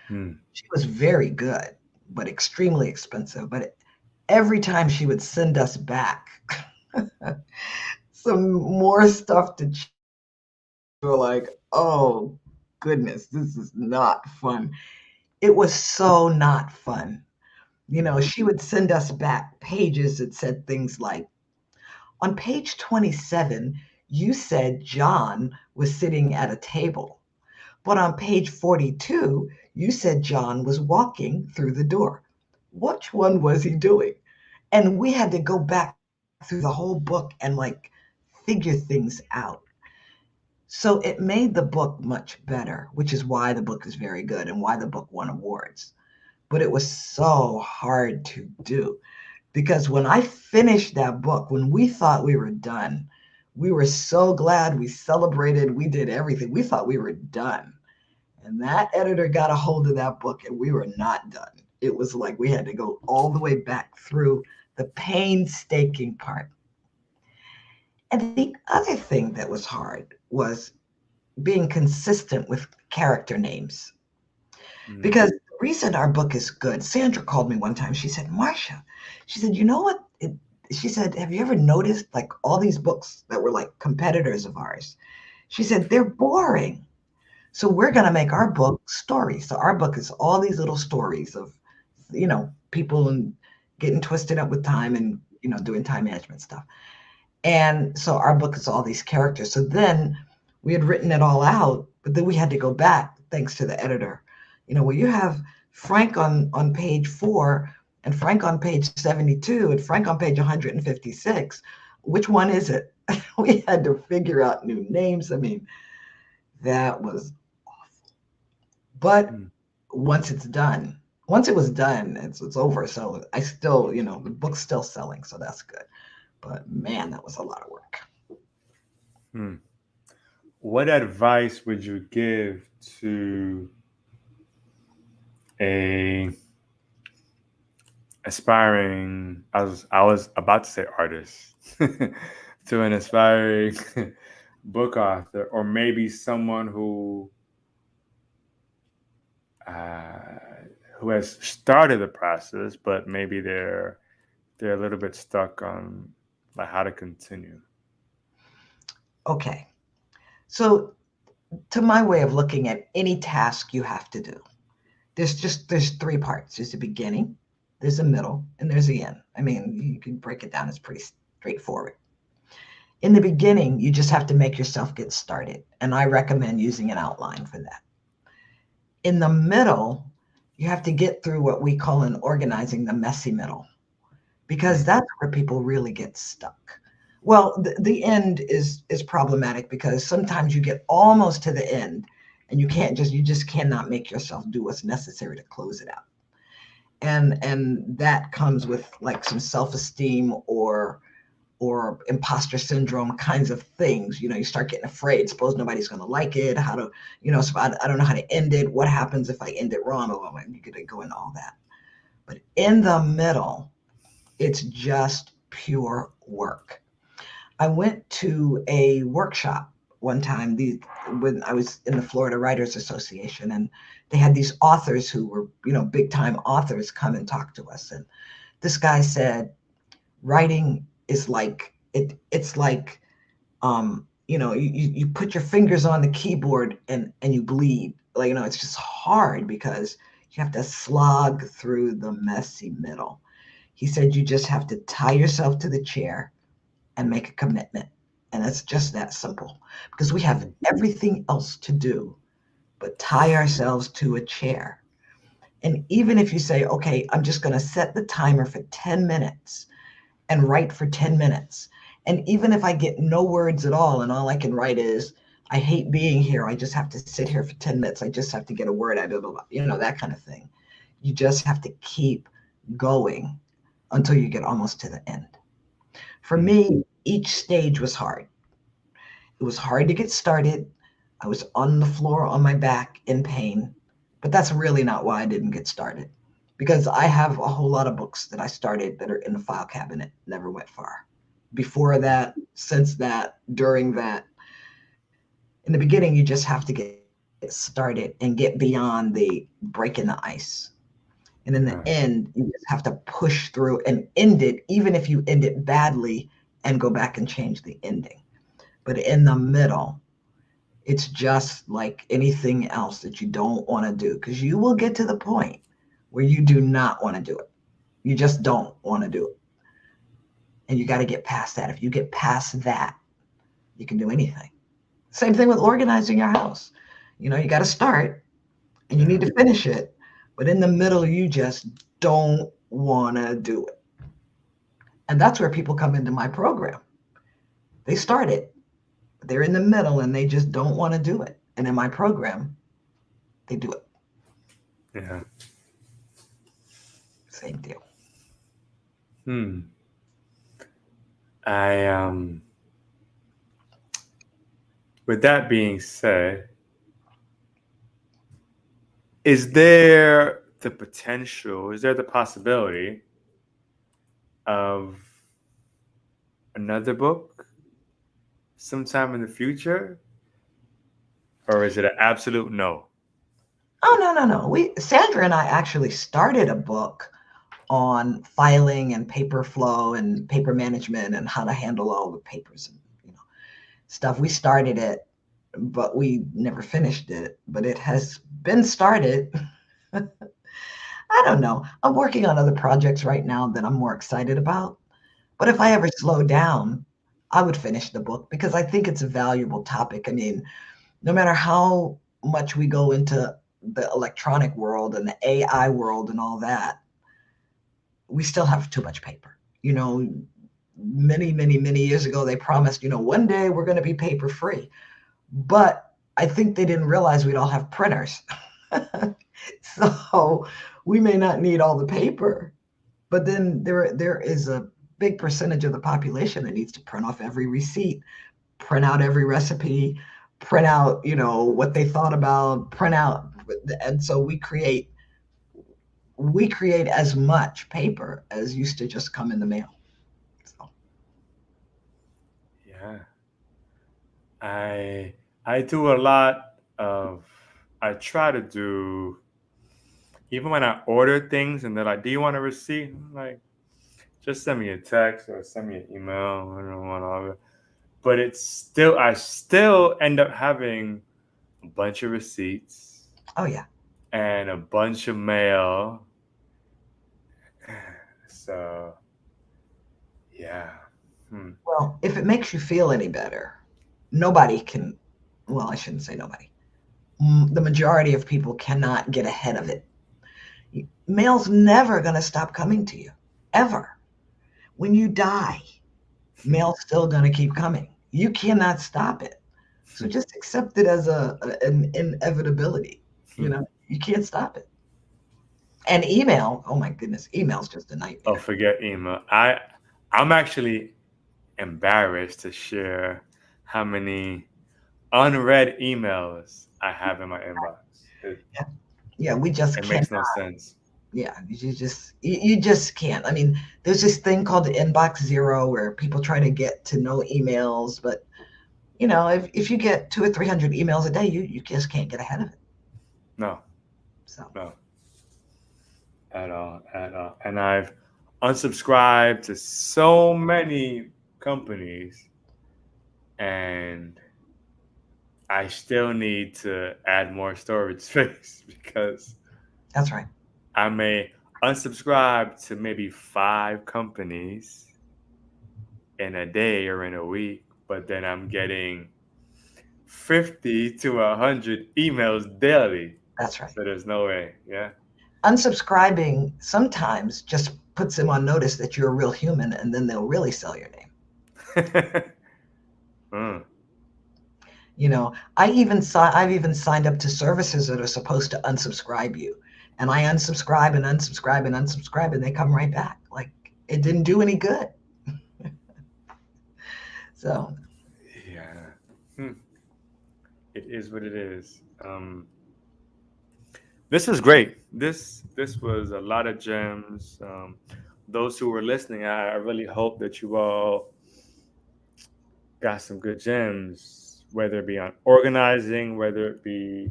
Hmm. She was very good, but extremely expensive. But every time she would send us back some more stuff to we were like, oh goodness, this is not fun. It was so not fun. Hmm. She would send us back pages that said things like, on page 27, you said John was sitting at a table, But on page 42, you said John was walking through the door. Which one was he doing? And we had to go back through the whole book and like figure things out. So it made the book much better, which is why the book is very good and why the book won awards. But it was so hard to do because when I finished that book, when we thought we were done, we were so glad. We celebrated, we did everything. We thought we were done. And that editor got a hold of that book and we were not done. It was like we had to go all the way back through the painstaking part. And the other thing that was hard was being consistent with character names. Mm. Because the reason our book is good, Sandra called me one time. She said, Marsha, she said, you know what? She said, have you ever noticed like all these books that were like competitors of ours? She said, they're boring. So we're going to make our book stories. So our book is all these little stories of, people and getting twisted up with time and, doing time management stuff. And so our book is all these characters. So then we had written it all out, but then we had to go back thanks to the editor. Well, you have Frank on page 4 and Frank on page 72 and Frank on page 156. Which one is it? We had to figure out new names. I mean, that was awful. But once it was done, it's over. So I still, the book's still selling. So that's good. But man, that was a lot of work. Hmm. What advice would you give to a aspiring, I was about to say artist, to an aspiring book author, or maybe someone uh, who has started the process, but maybe they're a little bit stuck on like how to continue. Okay. So to my way of looking at any task you have to do, there's 3 parts. There's a beginning, there's a middle, and there's the end. I mean, you can break it down. It's pretty straightforward. In the beginning, you just have to make yourself get started. And I recommend using an outline for that. In the middle, you have to get through what we call in organizing the messy middle, because that's where people really get stuck. Well, the end is problematic because sometimes you get almost to the end and you just cannot make yourself do what's necessary to close it out. And that comes with like some self-esteem or imposter syndrome kinds of things. You start getting afraid. Suppose nobody's going to like it. How to, so I don't know how to end it. What happens if I end it wrong? Oh, you could go into all that. But in the middle, it's just pure work. I went to a workshop one time when I was in the Florida Writers Association, and they had these authors who were, big time authors come and talk to us. And this guy said, writing is like it's like you put your fingers on the keyboard and you bleed. Like, it's just hard because you have to slog through the messy middle. He said you just have to tie yourself to the chair and make a commitment. And it's just that simple because we have everything else to do but tie ourselves to a chair. And even if you say, okay, I'm just going to set the timer for 10 minutes and write for 10 minutes. And even if I get no words at all and all I can write is, I hate being here. I just have to sit here for 10 minutes. I just have to get a word out of it, that kind of thing. You just have to keep going until you get almost to the end. For me, each stage was hard. It was hard to get started. I was on the floor on my back in pain, but that's really not why I didn't get started. Because I have a whole lot of books that I started that are in the file cabinet, never went far. Before that, since that, during that. In the beginning, you just have to get started and get beyond the breaking the ice. And in the end, you just have to push through and end it, even if you end it badly, and go back and change the ending. But in the middle, it's just like anything else that you don't want to do, because you will get to the point where you do not want to do it. You just don't want to do it. And you got to get past that. If you get past that, you can do anything. Same thing with organizing your house. You got to start and you need Yeah. to finish it. But in the middle, you just don't want to do it. And that's where people come into my program. They start it, they're in the middle and they just don't want to do it. And in my program, they do it. Yeah. Same deal. Hmm. I With that being said, is there the potential, is there the possibility of another book sometime in the future? Or is it an absolute no? Oh, no, no, no. Sandra and I actually started a book on filing and paper flow and paper management and how to handle all the papers and stuff. We started it, but we never finished it. But it has been started. I don't know. I'm working on other projects right now that I'm more excited about. But if I ever slow down, I would finish the book because I think it's a valuable topic. I mean, no matter how much we go into the electronic world and the AI world and all that, we still have too much paper. Many, many, many years ago, they promised, one day we're going to be paper free. But I think they didn't realize we'd all have printers. So we may not need all the paper, but then there is a big percentage of the population that needs to print off every receipt, print out every recipe, print out, what they thought about, print out. And so we create as much paper as used to just come in the mail. So Yeah. I I do a lot of I try to do, even when I order things and they're like, "Do you want a receipt?" I'm like, just send me a text or send me an email. I don't want all of it. But I still end up having a bunch of receipts oh yeah. and a bunch of mail. So yeah. Hmm. Well, if it makes you feel any better, nobody can, well, I shouldn't say nobody. The majority of people cannot get ahead of it. Mail's never going to stop coming to you, ever. When you die, mail's still going to keep coming. You cannot stop it. So just accept it as an inevitability. You can't stop it. And email, oh my goodness, email's just a Oh, nightmare. forget email. I'm actually embarrassed to share how many unread emails I have in my inbox. Yeah, yeah, we just It can't. makes no sense. Yeah, you just can't. I mean, there's this thing called the inbox zero where people try to get to know emails, but if you get 200 or 300 emails a day, you just can't get ahead of it. No, So no, at all, at all. And I've unsubscribed to so many companies, and I still need to add more storage space because that's right. I may unsubscribe to maybe 5 companies in a day or in a week, but then I'm getting 50 to 100 emails daily. That's right. So there's no way. Yeah. Unsubscribing sometimes just puts them on notice that you're a real human, and then they'll really sell your name. Mm. I've even signed up to services that are supposed to unsubscribe you, and I unsubscribe and unsubscribe and unsubscribe, and they come right back. Like it didn't do any good. So Yeah. Hmm. It is what it is. This was great. This was a lot of gems. Those who were listening, I really hope that you all got some good gems, whether it be on organizing, whether it be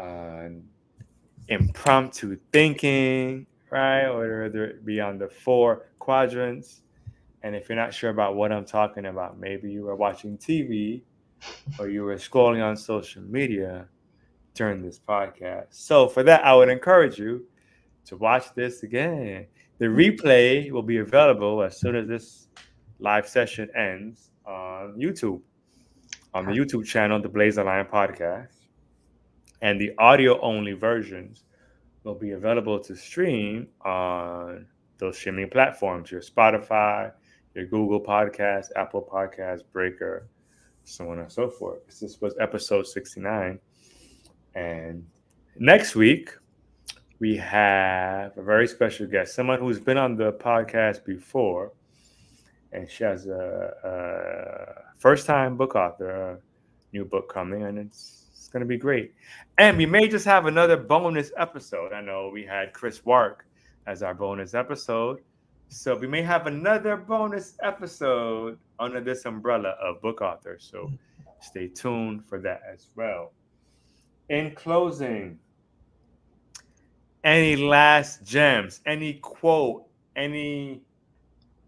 on impromptu thinking, right? Or whether it be on the 4 quadrants. And if you're not sure about what I'm talking about, maybe you were watching TV or you were scrolling on social media during this podcast. So for that, I would encourage you to watch this again. The replay will be available as soon as this live session ends on YouTube, on the YouTube channel, the Blaze the Lion Podcast. And the audio only versions will be available to stream on those streaming platforms, your Spotify, your Google Podcast, Apple Podcast, Breaker, so on and so forth. This was episode 69. And next week, we have a very special guest, someone who's been on the podcast before, and she has a first-time book author, a new book coming, and it's going to be great. And we may just have another bonus episode. I know we had Chris Wark as our bonus episode, so we may have another bonus episode under this umbrella of book authors. So stay tuned for that as well. In closing, any last gems, any quote, anything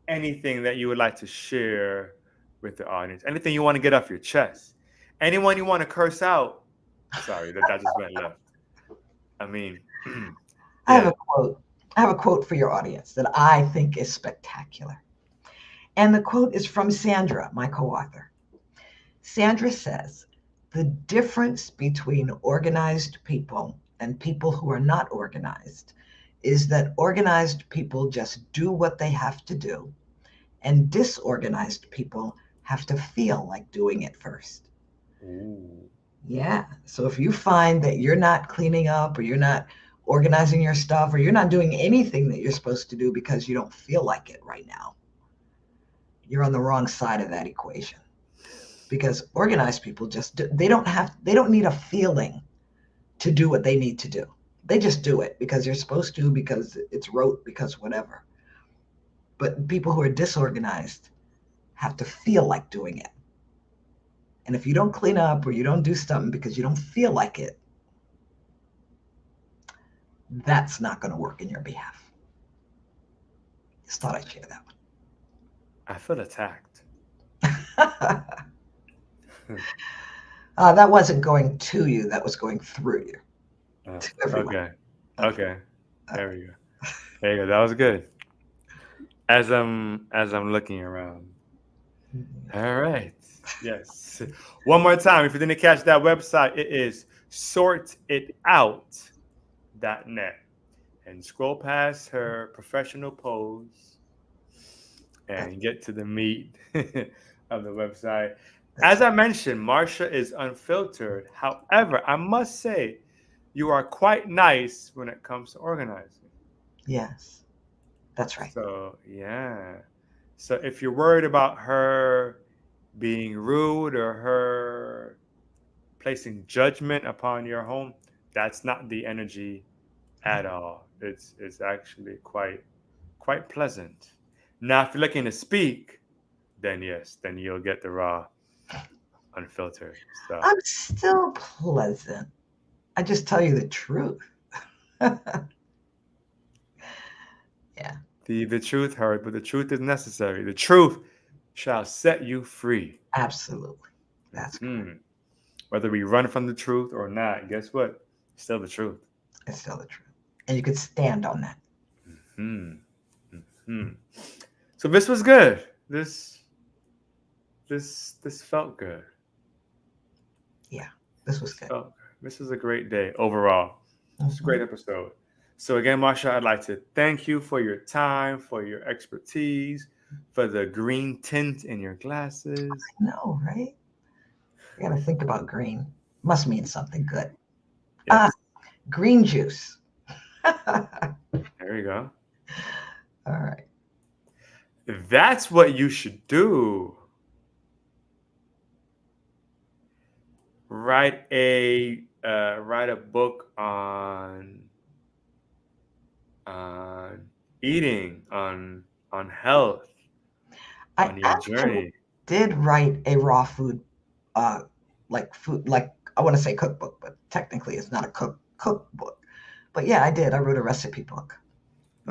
that you would like to share with the audience, anything you want to get off your chest, anyone you want to curse out? Sorry, that just went left. I mean, I have yeah. a quote. I have a quote for your audience that I think is spectacular. And the quote is from Sandra, my co-author. Sandra says, "The difference between organized people and people who are not organized is that organized people just do what they have to do, and disorganized people have to feel like doing it first." Ooh. Yeah. So if you find that you're not cleaning up or you're not organizing your stuff or you're not doing anything that you're supposed to do because you don't feel like it right now, you're on the wrong side of that equation. Because organized people they don't need a feeling to do what they need to do. They just do it because you're supposed to, because it's rote, because whatever. But people who are disorganized have to feel like doing it. And if you don't clean up or you don't do something because you don't feel like it, that's not going to work in your behalf. Just thought I'd share that I feel attacked. one. That wasn't going to you, that was going through you. To everyone. Okay. Okay. There we go. There you go. That was good. As I'm looking around. All right. Yes. One more time. If you didn't catch that website, it is sortitout.net. And scroll past her professional pose and get to the meat of the website. As I mentioned, Marsha is unfiltered. However, I must say, you are quite nice when it comes to organizing. Yes, that's right. So, yeah. So, if you're worried about her being rude or her placing judgment upon your home, that's not the energy at all. It's actually quite pleasant. Now, if you're looking to speak, then yes, then you'll get the raw, unfiltered stuff. I'm still pleasant. I just tell you the truth. Yeah. The truth hurt, but the truth is necessary. The truth shall set you free. Absolutely. That's correct. Hmm. Whether we run from the truth or not, guess what? Still the truth. It's still the truth. And you could stand on that. Hmm. Hmm. So this was good. This felt good. Yeah, this was good. Felt good. This was a great day overall. It's a great episode. So again, Marsha, I'd like to thank you for your time, for your expertise, for the green tint in your glasses. I know, right? You got to think about green. Must mean something good. Yes. Green juice. All There you go. right. That's what you should do. Write a book on eating, on health, I on your actually journey. did write a raw food, like I want to say cookbook, but technically it's not a cookbook. But yeah, I did. I wrote a recipe book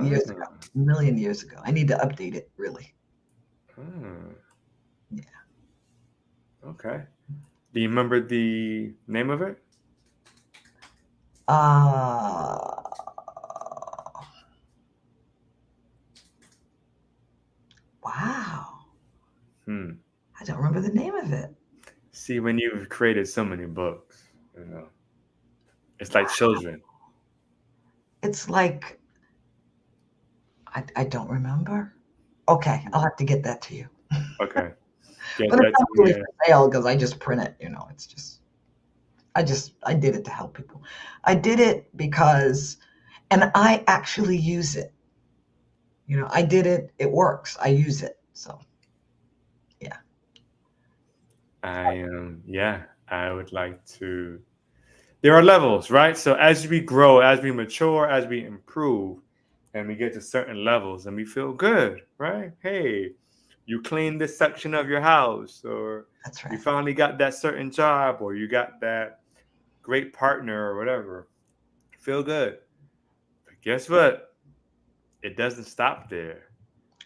years ago, Ah, a million years ago. I need to update it, really. ah, Yeah. okay. Do you remember the name of it? Uh, wow. Hmm. I don't remember the name of it. See, when you've created so many books, you know. It's like children. It's like, I don't remember. Okay, I'll have to get that to you. Okay. Get But it's that to not me. really for sale because I just print it, it's just, I did it to help people. I did it because, and I actually use it. I did it, it works. I use it. So, yeah. Yeah, I would like to. There are levels, right? So as we grow, as we mature, as we improve, and we get to certain levels and we feel good, right? Hey, you cleaned this section of your house, or That's you right. finally got that certain job, or you got that great partner, or whatever. Feel good. But guess what? It doesn't stop there.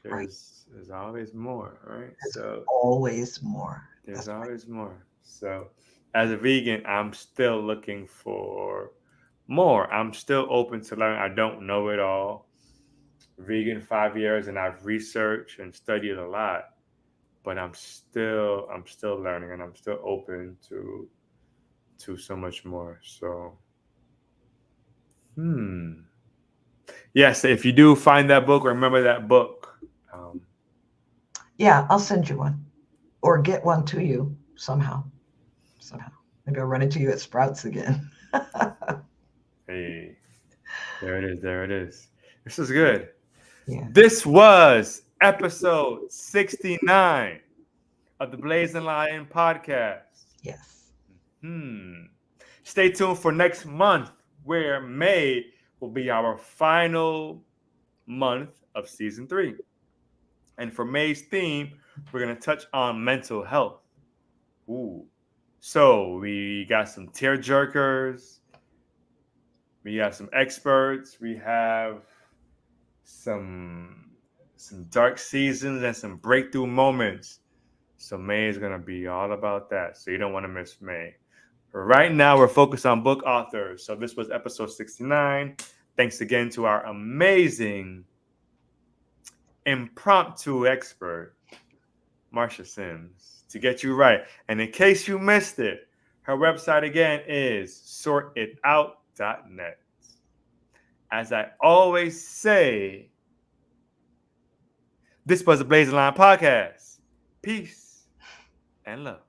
Right. There's always more, right? There's So always more. there's That's right. always more. So as a vegan, I'm still looking for more. I'm still open to learn. I don't know it all. Vegan 5 years and I've researched and studied a lot, but I'm still learning and I'm still open to so much more. So hmm. Yes, if you do find that book, remember that book. Um, Yeah, I'll send you one or get one to you somehow. Somehow. Maybe I'll run into you at Sprouts again. hey, there it is. There it is. This is good. Yeah. This was episode 69 of the Blazing Lion podcast. Yes. Hmm. Stay tuned for next month, where May will be our final month of season 3. And for May's theme, we're going to touch on mental health. Ooh. So we got some tear jerkers, we have some experts, we have some dark seasons and some breakthrough moments. So May is gonna be all about that. So you don't want to miss May. Right now we're focused on book authors. So this was episode 69. Thanks again to our amazing impromptu expert, Marsha Sims, to get you right. And in case you missed it, her website again is sortitout.net. As I always say, this was the Blazing Line podcast. Peace and love.